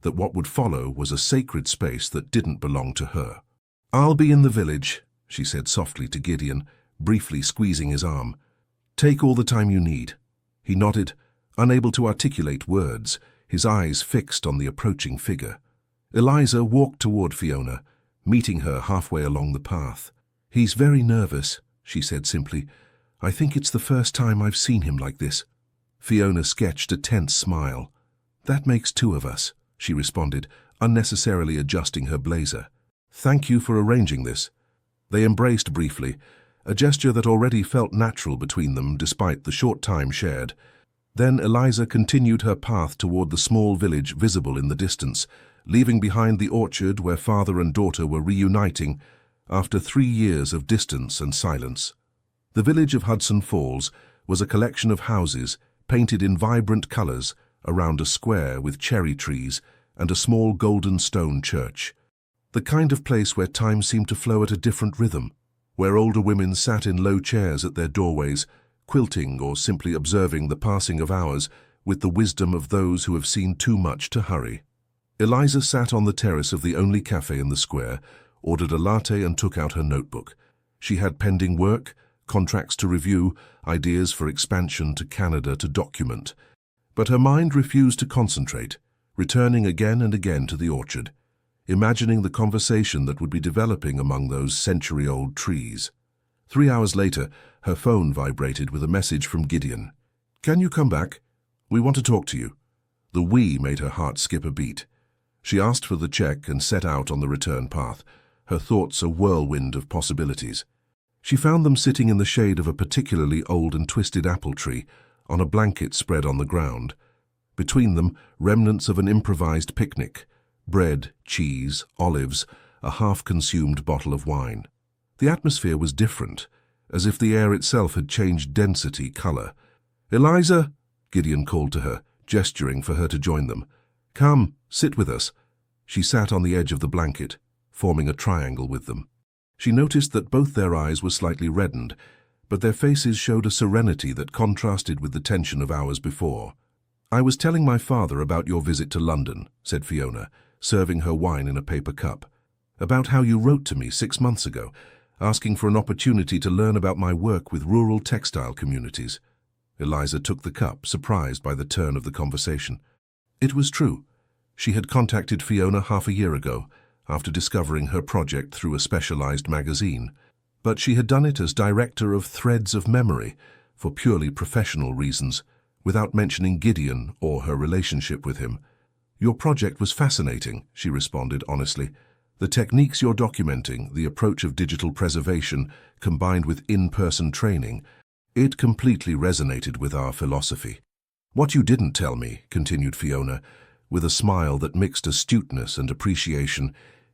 that what would follow was a sacred space that didn't belong to her. I'll be in the village, she said softly to Gideon, briefly squeezing his arm. "Take all the time you need." He nodded, unable to articulate words, his eyes fixed on the approaching figure. Eliza walked toward Fiona, meeting her halfway along the path. "He's very nervous," she said simply. "I think it's the first time I've seen him like this." Fiona sketched a tense smile. "That makes two of us," she responded, unnecessarily adjusting her blazer. "Thank you for arranging this." They embraced briefly, a gesture that already felt natural between them despite the short time shared. Then Eliza continued her path toward the small village visible in the distance, leaving behind the orchard where father and daughter were reuniting after 3 years of distance and silence. The village of Hudson Falls was a collection of houses painted in vibrant colors around a square with cherry trees and a small golden stone church. The kind of place where time seemed to flow at a different rhythm, where older women sat in low chairs at their doorways, quilting or simply observing the passing of hours with the wisdom of those who have seen too much to hurry. Eliza sat on the terrace of the only cafe in the square, ordered a latte and took out her notebook. She had pending work, contracts to review, ideas for expansion to Canada to document. But her mind refused to concentrate, returning again and again to the orchard, imagining the conversation that would be developing among those century-old trees. 3 hours later, her phone vibrated with a message from Gideon. "Can you come back? We want to talk to you." The "we" made her heart skip a beat. She asked for the check and set out on the return path, her thoughts a whirlwind of possibilities. She found them sitting in the shade of a particularly old and twisted apple tree, on a blanket spread on the ground. Between them, remnants of an improvised picnic: bread, cheese, olives, a half-consumed bottle of wine. The atmosphere was different, as if the air itself had changed density, color. "Eliza!" Gideon called to her, gesturing for her to join them. "Come, sit with us." She sat on the edge of the blanket, forming a triangle with them. She noticed that both their eyes were slightly reddened, but their faces showed a serenity that contrasted with the tension of hours before. "I was telling my father about your visit to London," said Fiona, serving her wine in a paper cup. "About how you wrote to me 6 months ago, asking for an opportunity to learn about my work with rural textile communities." Eliza took the cup, surprised by the turn of the conversation. It was true. She had contacted Fiona half a year ago, after discovering her project through a specialized magazine. But she had done it as director of Threads of Memory, for purely professional reasons, without mentioning Gideon or her relationship with him. "Your project was fascinating," she responded honestly. "The techniques you're documenting, the approach of digital preservation combined with in-person training, it completely resonated with our philosophy." "What you didn't tell me," continued Fiona, with a smile that mixed astuteness and appreciation,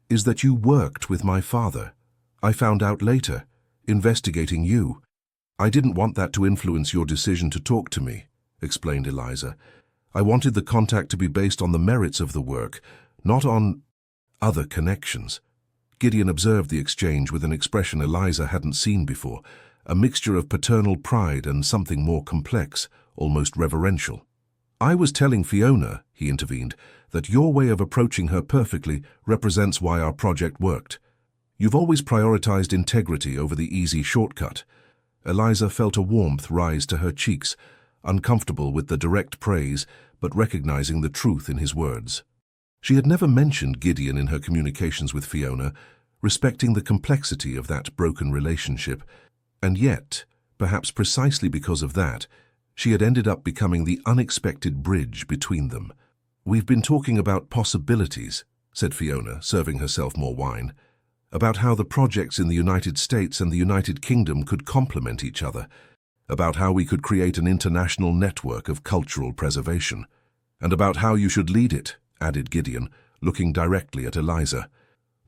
"is that you worked with my father. I found out later, investigating you. I didn't want that to influence your decision to talk to me," explained Eliza. "I wanted the contact to be based on the merits of the work, not on other connections." Gideon observed the exchange with an expression Eliza hadn't seen before, a mixture of paternal pride and something more complex, almost reverential. "I was telling Fiona," he intervened, "that your way of approaching her perfectly represents why our project worked. You've always prioritized integrity over the easy shortcut." Eliza felt a warmth rise to her cheeks, uncomfortable with the direct praise, but recognizing the truth in his words. She had never mentioned Gideon in her communications with Fiona, respecting the complexity of that broken relationship, and yet, perhaps precisely because of that, she had ended up becoming the unexpected bridge between them. "We've been talking about possibilities," said Fiona, serving herself more wine, "about how the projects in the United States and the United Kingdom could complement each other, about how we could create an international network of cultural preservation, and about how you should lead it," added Gideon, looking directly at Eliza.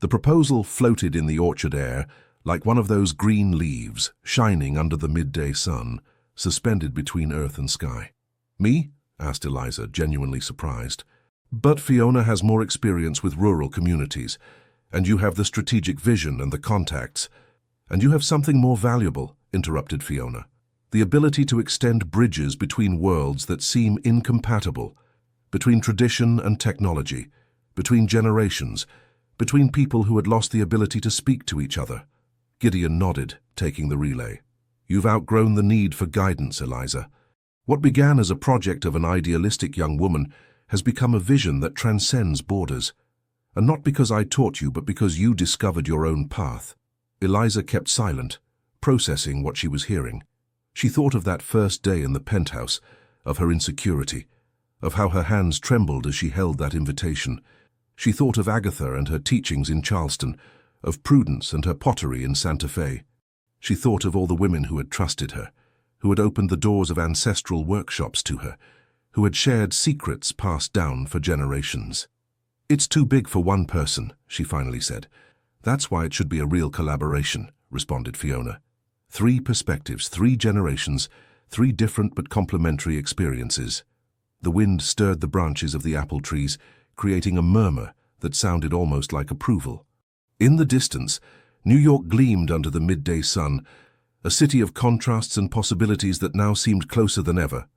The proposal floated in the orchard air like one of those green leaves shining under the midday sun, suspended between earth and sky. "Me?" asked Eliza, genuinely surprised. "But Fiona has more experience with rural communities, and you have the strategic vision and the contacts. And you have something more valuable," interrupted Fiona. "The ability to extend bridges between worlds that seem incompatible, between tradition and technology, between generations, between people who had lost the ability to speak to each other." Gideon nodded, taking the relay. You've outgrown the need for guidance, Eliza. What began as a project of an idealistic young woman has become a vision that transcends borders. And not because I taught you, but because you discovered your own path. Eliza kept silent, processing what she was hearing. She thought of that first day in the penthouse, of her insecurity, of how her hands trembled as she held that invitation. She thought of Agatha and her teachings in Charleston, of Prudence and her pottery in Santa Fe. She thought of all the women who had trusted her, who had opened the doors of ancestral workshops to her, who had shared secrets passed down for generations. It's too big for one person, she finally said. That's why it should be a real collaboration, responded Fiona. 3 perspectives, 3 generations, 3 different but complementary experiences. The wind stirred the branches of the apple trees, creating a murmur that sounded almost like approval. In the distance, New York gleamed under the midday sun, a city of contrasts and possibilities that now seemed closer than ever.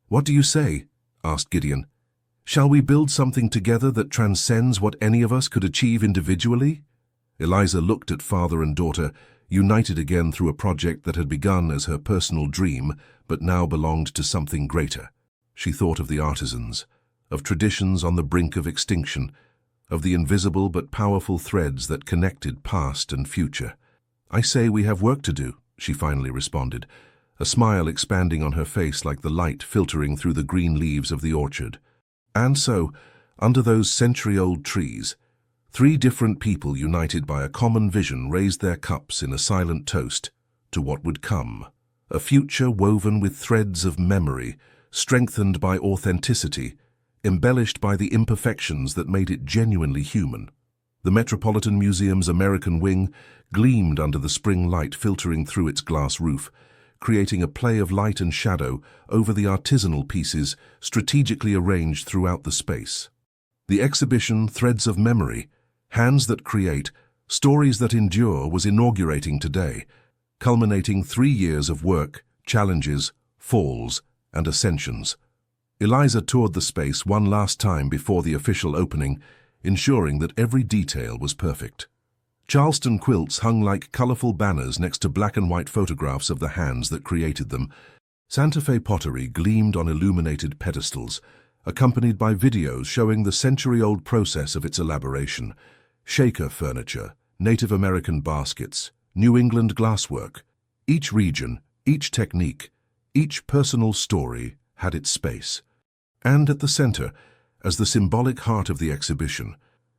What do you say? Asked Gideon. Shall we build something together that transcends what any of us could achieve individually? Eliza looked at father and daughter, united again through a project that had begun as her personal dream, but now belonged to something greater. She thought of the artisans, of traditions on the brink of extinction, of the invisible but powerful threads that connected past and future. I say we have work to do, she finally responded, a smile expanding on her face like the light filtering through the green leaves of the orchard. And so, under those century-old trees, 3 different people united by a common vision raised their cups in a silent toast to what would come, a future woven with threads of memory, strengthened by authenticity, embellished by the imperfections that made it genuinely human. The Metropolitan Museum's American wing gleamed under the spring light filtering through its glass roof, creating a play of light and shadow over the artisanal pieces strategically arranged throughout the space. The exhibition Threads of Memory, Hands That Create, Stories That Endure was inaugurating today, culminating 3 years of work, challenges, falls, and ascensions. Eliza toured the space one last time before the official opening, ensuring that every detail was perfect. Charleston quilts hung like colorful banners next to black and white photographs of the hands that created them. Santa Fe pottery gleamed on illuminated pedestals, accompanied by videos showing the century-old process of its elaboration. Shaker furniture, Native American baskets, New England glasswork. Each region, each technique, each personal story had its space. And at the center, as the symbolic heart of the exhibition,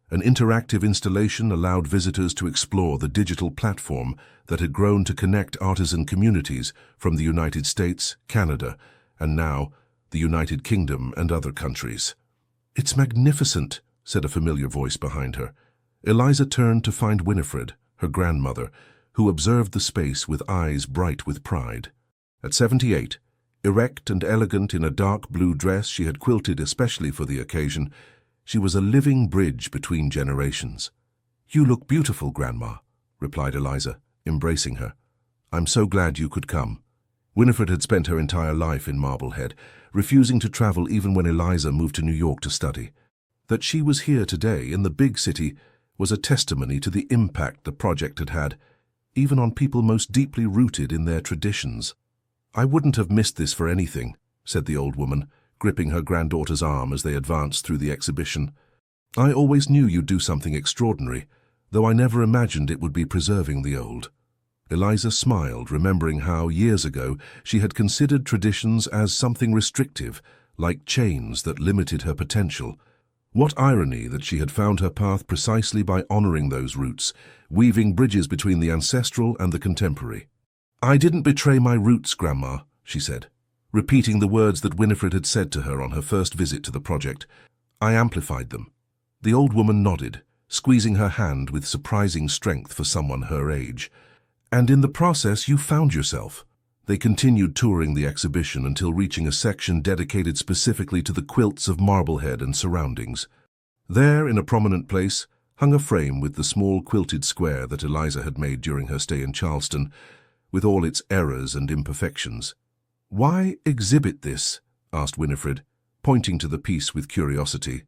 an interactive installation allowed visitors to explore the digital platform that had grown to connect artisan communities from the United States, Canada, and now the United Kingdom and other countries. "It's magnificent," said a familiar voice behind her. Eliza turned to find Winifred, her grandmother, who observed the space with eyes bright with pride. At 78, erect and elegant in a dark blue dress she had quilted especially for the occasion, she was a living bridge between generations. "You look beautiful, Grandma," replied Eliza, embracing her. "I'm so glad you could come." Winifred had spent her entire life in Marblehead, refusing to travel even when Eliza moved to New York to study. That she was here today in the big city was a testimony to the impact the project had had, even on people most deeply rooted in their traditions. "I wouldn't have missed this for anything," said the old woman, gripping her granddaughter's arm as they advanced through the exhibition. "I always knew you'd do something extraordinary, though I never imagined it would be preserving the old." Eliza smiled, remembering how, years ago, she had considered traditions as something restrictive, like chains that limited her potential. What irony that she had found her path precisely by honoring those roots, weaving bridges between the ancestral and the contemporary. "I didn't betray my roots, Grandma," she said, repeating the words that Winifred had said to her on her first visit to the project. "I amplified them." The old woman nodded, squeezing her hand with surprising strength for someone her age. "And in the process you found yourself." They continued touring the exhibition until reaching a section dedicated specifically to the quilts of Marblehead and surroundings. There, in a prominent place, hung a frame with the small quilted square that Eliza had made during her stay in Charleston, with all its errors and imperfections. "Why exhibit this?" asked Winifred, pointing to the piece with curiosity.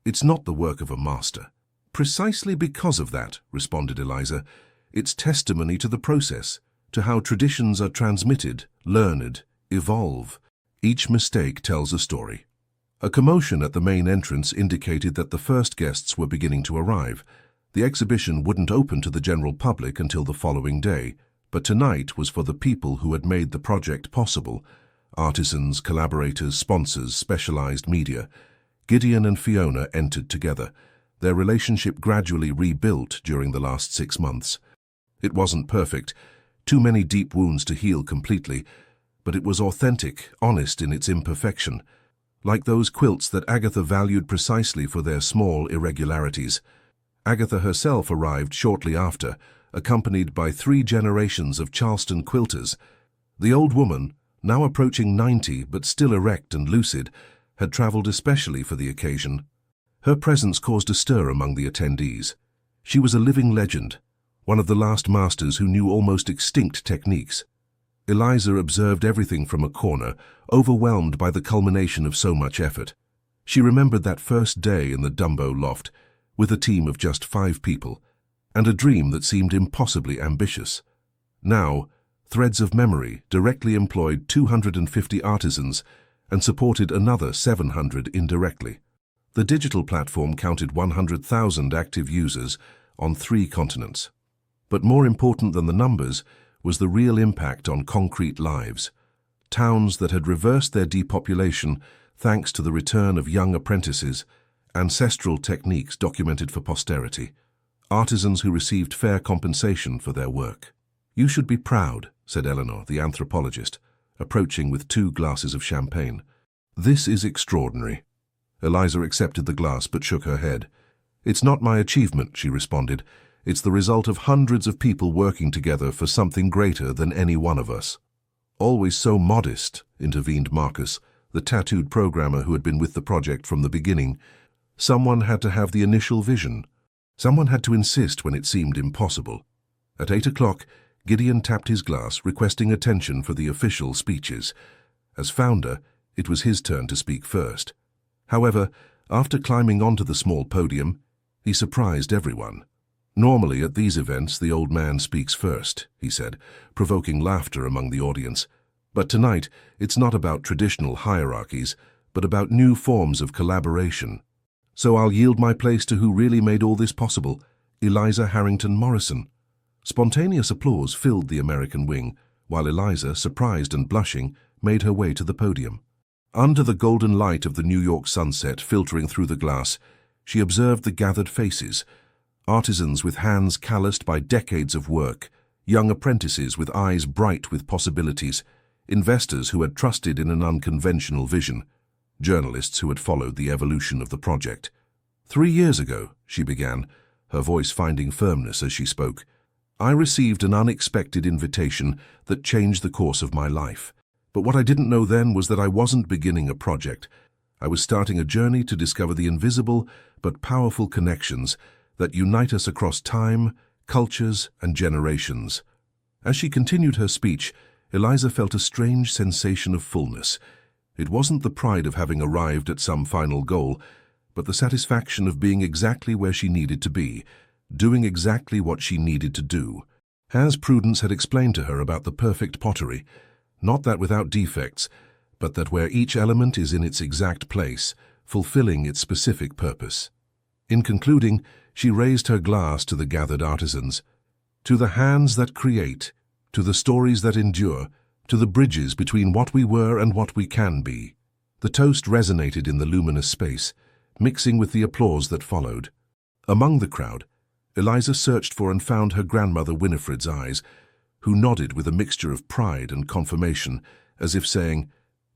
"It's not the work of a master." "Precisely because of that," responded Eliza, It's testimony to the process, to how traditions are transmitted, learned, evolve. Each mistake tells a story. A commotion at the main entrance indicated that the first guests were beginning to arrive. The exhibition wouldn't open to the general public until the following day, but tonight was for the people who had made the project possible. Artisans, collaborators, sponsors, specialized media. Gideon and Fiona entered together. Their relationship gradually rebuilt during the last 6 months. It wasn't perfect, too many deep wounds to heal completely, but it was authentic, honest in its imperfection. Like those quilts that Agatha valued precisely for their small irregularities. Agatha herself arrived shortly after, accompanied by 3 generations of Charleston quilters. The old woman, now approaching 90 but still erect and lucid, had traveled especially for the occasion. Her presence caused a stir among the attendees. She was a living legend, one of the last masters who knew almost extinct techniques. Eliza observed everything from a corner, overwhelmed by the culmination of so much effort. She remembered that first day in the Dumbo loft, with a team of just 5 people, and a dream that seemed impossibly ambitious. Now, Threads of Memory directly employed 250 artisans and supported another 700 indirectly. The digital platform counted 100,000 active users on 3 continents. But more important than the numbers was the real impact on concrete lives. Towns that had reversed their depopulation thanks to the return of young apprentices, ancestral techniques documented for posterity, artisans who received fair compensation for their work. "You should be proud," said Eleanor, the anthropologist, approaching with 2 glasses of champagne. "This is extraordinary." Eliza accepted the glass but shook her head. "It's not my achievement," she responded. "It's the result of hundreds of people working together for something greater than any one of us." "Always so modest," intervened Marcus, the tattooed programmer who had been with the project from the beginning. "Someone had to have the initial vision. Someone had to insist when it seemed impossible." At 8 o'clock, Gideon tapped his glass, requesting attention for the official speeches. As founder, it was his turn to speak first. However, after climbing onto the small podium, he surprised everyone. "Normally at these events the old man speaks first," he said, provoking laughter among the audience. "But tonight it's not about traditional hierarchies, but about new forms of collaboration. So I'll yield my place to who really made all this possible, Eliza Harrington Morrison." Spontaneous applause filled the American wing, while Eliza, surprised and blushing, made her way to the podium. Under the golden light of the New York sunset filtering through the glass, she observed the gathered faces. Artisans with hands calloused by decades of work, young apprentices with eyes bright with possibilities, investors who had trusted in an unconventional vision, journalists who had followed the evolution of the project. "3 years ago," she began, her voice finding firmness as she spoke, "I received an unexpected invitation that changed the course of my life. But what I didn't know then was that I wasn't beginning a project. I was starting a journey to discover the invisible but powerful connections that unite us across time, cultures, and generations." As she continued her speech, Eliza felt a strange sensation of fullness. It wasn't the pride of having arrived at some final goal, but the satisfaction of being exactly where she needed to be, doing exactly what she needed to do. As Prudence had explained to her about the perfect pottery, not that without defects, but that where each element is in its exact place, fulfilling its specific purpose. In concluding, she raised her glass to the gathered artisans. "To the hands that create, to the stories that endure, to the bridges between what we were and what we can be." The toast resonated in the luminous space, mixing with the applause that followed. Among the crowd, Eliza searched for and found her grandmother Winifred's eyes, who nodded with a mixture of pride and confirmation, as if saying,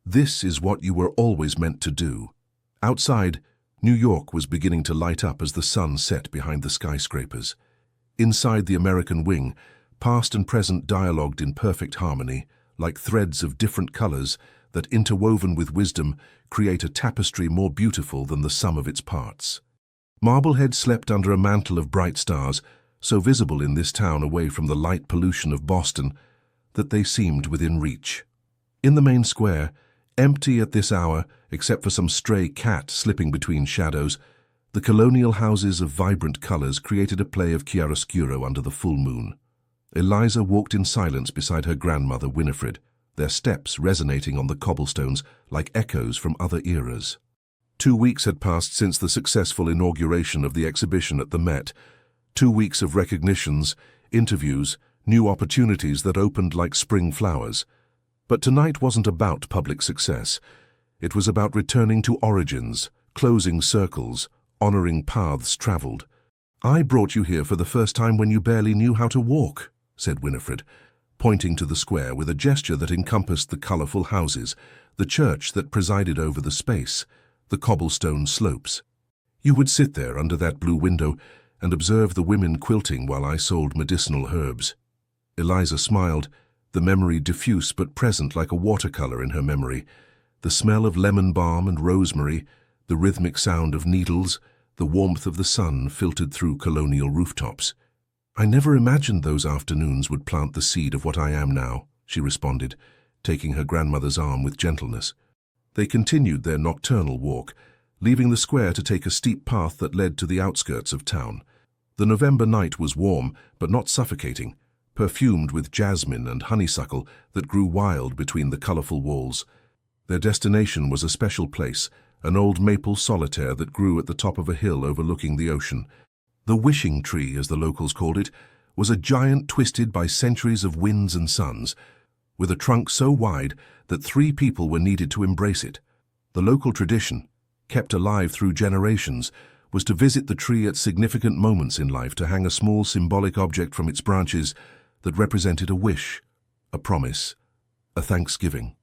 "This is what you were always meant to do." Outside, New York was beginning to light up as the sun set behind the skyscrapers. Inside the American wing, past and present dialogued in perfect harmony, like threads of different colors that, interwoven with wisdom, create a tapestry more beautiful than the sum of its parts. Marblehead slept under a mantle of bright stars, so visible in this town away from the light pollution of Boston that they seemed within reach. In the main square, empty at this hour, except for some stray cat slipping between shadows, the colonial houses of vibrant colors created a play of chiaroscuro under the full moon. Eliza walked in silence beside her grandmother Winifred, their steps resonating on the cobblestones like echoes from other eras. 2 weeks had passed since the successful inauguration of the exhibition at the Met. 2 weeks of recognitions, interviews, new opportunities that opened like spring flowers. But tonight wasn't about public success. It was about returning to origins, closing circles, honoring paths traveled. "I brought you here for the first time when you barely knew how to walk," said Winifred, pointing to the square with a gesture that encompassed the colorful houses, the church that presided over the space, the cobblestone slopes. "You would sit there under that blue window and observe the women quilting while I sold medicinal herbs." Eliza smiled, the memory diffuse but present like a watercolor in her memory. The smell of lemon balm and rosemary, the rhythmic sound of needles, the warmth of the sun filtered through colonial rooftops. "I never imagined those afternoons would plant the seed of what I am now," she responded, taking her grandmother's arm with gentleness. They continued their nocturnal walk, leaving the square to take a steep path that led to the outskirts of town. The November night was warm, but not suffocating, perfumed with jasmine and honeysuckle that grew wild between the colorful walls. Their destination was a special place, an old maple solitaire that grew at the top of a hill overlooking the ocean. The wishing tree, as the locals called it, was a giant twisted by centuries of winds and suns, with a trunk so wide that 3 people were needed to embrace it. The local tradition, kept alive through generations, was to visit the tree at significant moments in life to hang a small symbolic object from its branches that represented a wish, a promise, a thanksgiving.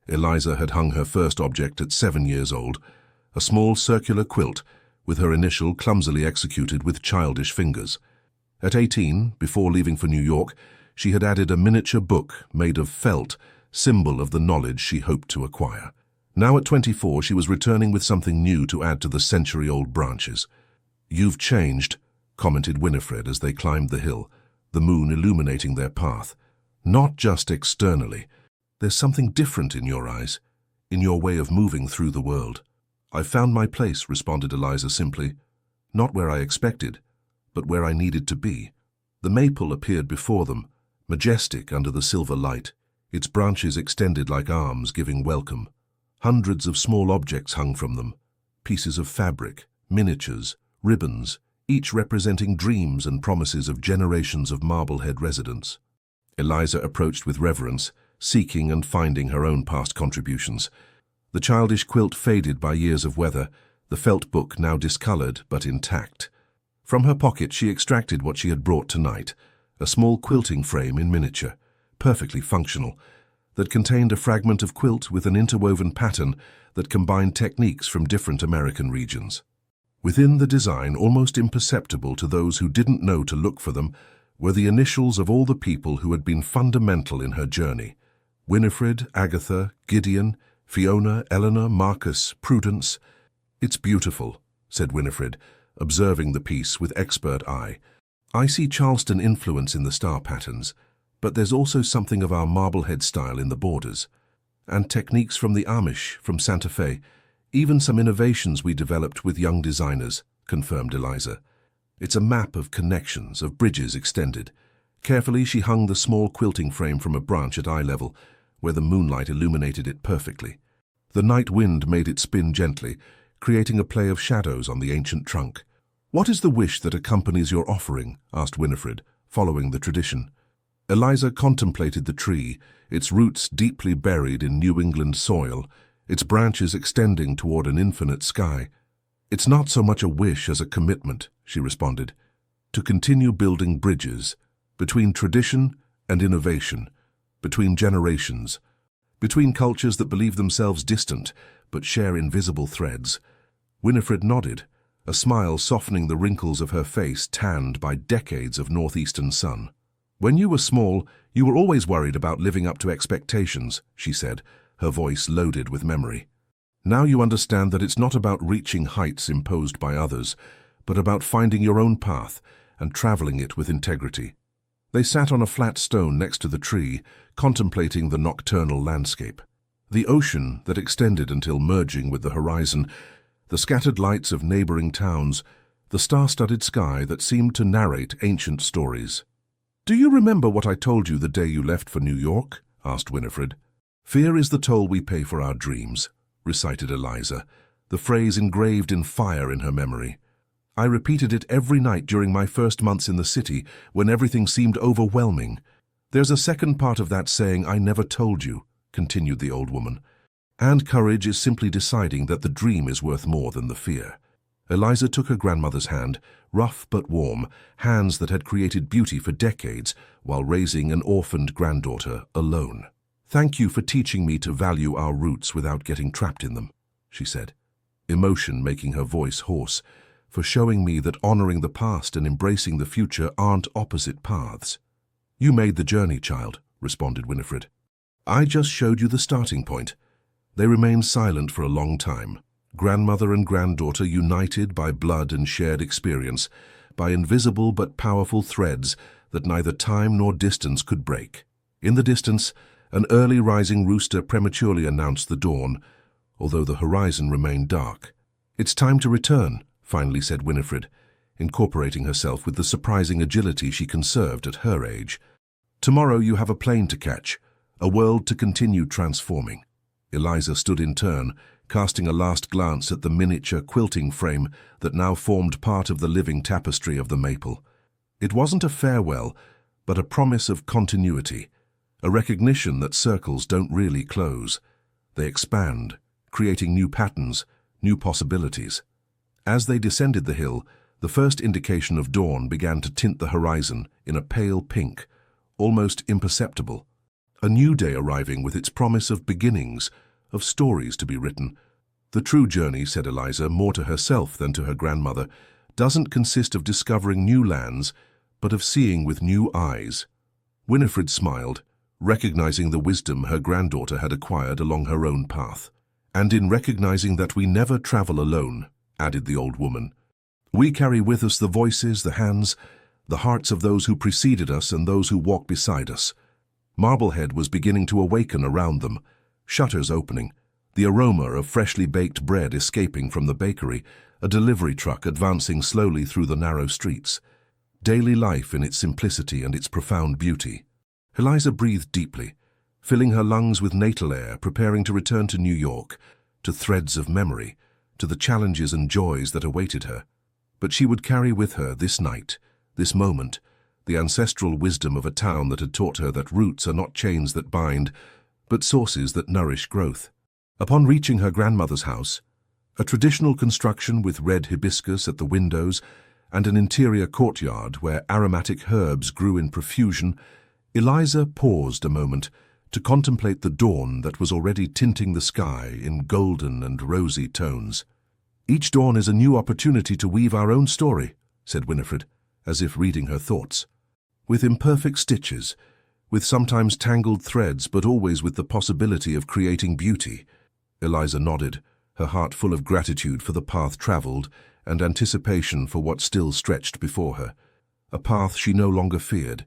Eliza had hung her first object at 7 years old, a small circular quilt with her initial clumsily executed with childish fingers. At 18, before leaving for New York, she had added a miniature book made of felt, symbol of the knowledge she hoped to acquire. Now at 24, she was returning with something new to add to the century-old branches. "You've changed," commented Winifred as they climbed the hill, the moon illuminating their path. "Not just externally. There's something different in your eyes, in your way of moving through the world." "I've found my place," responded Eliza simply. "Not where I expected, but where I needed to be." The maple appeared before them, majestic under the silver light, its branches extended like arms giving welcome. Hundreds of small objects hung from them, pieces of fabric, miniatures, ribbons, each representing dreams and promises of generations of Marblehead residents. Eliza approached with reverence, seeking and finding her own past contributions. The childish quilt faded by years of weather, the felt book now discolored but intact. From her pocket she extracted what she had brought tonight, a small quilting frame in miniature, perfectly functional, that contained a fragment of quilt with an interwoven pattern that combined techniques from different American regions. Within the design, almost imperceptible to those who didn't know to look for them, were the initials of all the people who had been fundamental in her journey: Winifred, Agatha, Gideon, Fiona, Eleanor, Marcus, Prudence. "It's beautiful," said Winifred, observing the piece with expert eye. "I see Charleston influence in the star patterns, but there's also something of our Marblehead style in the borders. And techniques from the Amish, from Santa Fe, even some innovations we developed with young designers," confirmed Eliza. "It's a map of connections, of bridges extended." Carefully she hung the small quilting frame from a branch at eye level, where the moonlight illuminated it perfectly. The night wind made it spin gently, creating a play of shadows on the ancient trunk. "What is the wish that accompanies your offering?" asked Winifred, following the tradition. Eliza contemplated the tree, its roots deeply buried in New England soil, its branches extending toward an infinite sky. "It's not so much a wish as a commitment," she responded, "to continue building bridges between tradition and innovation, between generations, between cultures that believe themselves distant but share invisible threads." Winifred nodded, a smile softening the wrinkles of her face tanned by decades of northeastern sun. "When you were small, you were always worried about living up to expectations," she said, her voice loaded with memory. "Now you understand that it's not about reaching heights imposed by others, but about finding your own path and traveling it with integrity." They sat on a flat stone next to the tree, contemplating the nocturnal landscape. The ocean that extended until merging with the horizon, the scattered lights of neighboring towns, the star-studded sky that seemed to narrate ancient stories. "Do you remember what I told you the day you left for New York?" asked Winifred. "Fear is the toll we pay for our dreams," recited Eliza, the phrase engraved in fire in her memory. "I repeated it every night during my first months in the city when everything seemed overwhelming. There's a second part of that saying I never told you," continued the old woman. "And courage is simply deciding that the dream is worth more than the fear." Eliza took her grandmother's hand, rough but warm, hands that had created beauty for decades while raising an orphaned granddaughter alone. "Thank you for teaching me to value our roots without getting trapped in them," she said, emotion making her voice hoarse, "for showing me that honoring the past and embracing the future aren't opposite paths." "You made the journey, child," responded Winifred. "I just showed you the starting point." They remained silent for a long time, grandmother and granddaughter united by blood and shared experience, by invisible but powerful threads that neither time nor distance could break. In the distance, an early rising rooster prematurely announced the dawn, although the horizon remained dark. "It's time to return," finally said Winifred, incorporating herself with the surprising agility she conserved at her age. "Tomorrow you have a plane to catch, a world to continue transforming." Eliza stood in turn, casting a last glance at the miniature quilting frame that now formed part of the living tapestry of the maple. It wasn't a farewell, but a promise of continuity, a recognition that circles don't really close. They expand, creating new patterns, new possibilities. As they descended the hill, the first indication of dawn began to tint the horizon in a pale pink, almost imperceptible. A new day arriving with its promise of beginnings, of stories to be written. "The true journey," said Eliza, more to herself than to her grandmother, "doesn't consist of discovering new lands, but of seeing with new eyes." Winifred smiled, recognizing the wisdom her granddaughter had acquired along her own path. "And in recognizing that we never travel alone," added the old woman, "we carry with us the voices, the hands, the hearts of those who preceded us and those who walk beside us." Marblehead was beginning to awaken around them, shutters opening, the aroma of freshly baked bread escaping from the bakery, a delivery truck advancing slowly through the narrow streets. Daily life in its simplicity and its profound beauty. Eliza breathed deeply, filling her lungs with natal air, preparing to return to New York, to threads of memory, to the challenges and joys that awaited her. But she would carry with her this night, this moment, the ancestral wisdom of a town that had taught her that roots are not chains that bind, but sources that nourish growth. Upon reaching her grandmother's house, a traditional construction with red hibiscus at the windows and an interior courtyard where aromatic herbs grew in profusion, Eliza paused a moment to contemplate the dawn that was already tinting the sky in golden and rosy tones. "Each dawn is a new opportunity to weave our own story," said Winifred, as if reading her thoughts. "With imperfect stitches, with sometimes tangled threads, but always with the possibility of creating beauty." Eliza nodded, her heart full of gratitude for the path traveled and anticipation for what still stretched before her. A path she no longer feared,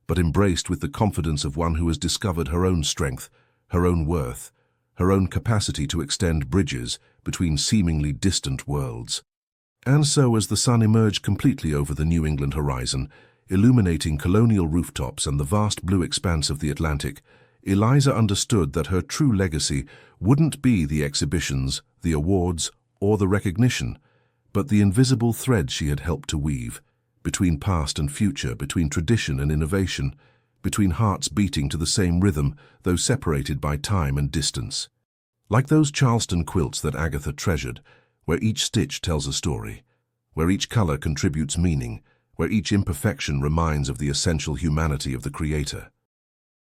but embraced with the confidence of one who has discovered her own strength, her own worth, her own capacity to extend bridges between seemingly distant worlds. And so, as the sun emerged completely over the New England horizon, illuminating colonial rooftops and the vast blue expanse of the Atlantic, Eliza understood that her true legacy wouldn't be the exhibitions, the awards, or the recognition, but the invisible thread she had helped to weave, between past and future, between tradition and innovation, between hearts beating to the same rhythm, though separated by time and distance. Like those Charleston quilts that Agatha treasured, where each stitch tells a story, where each color contributes meaning, where each imperfection reminds of the essential humanity of the Creator.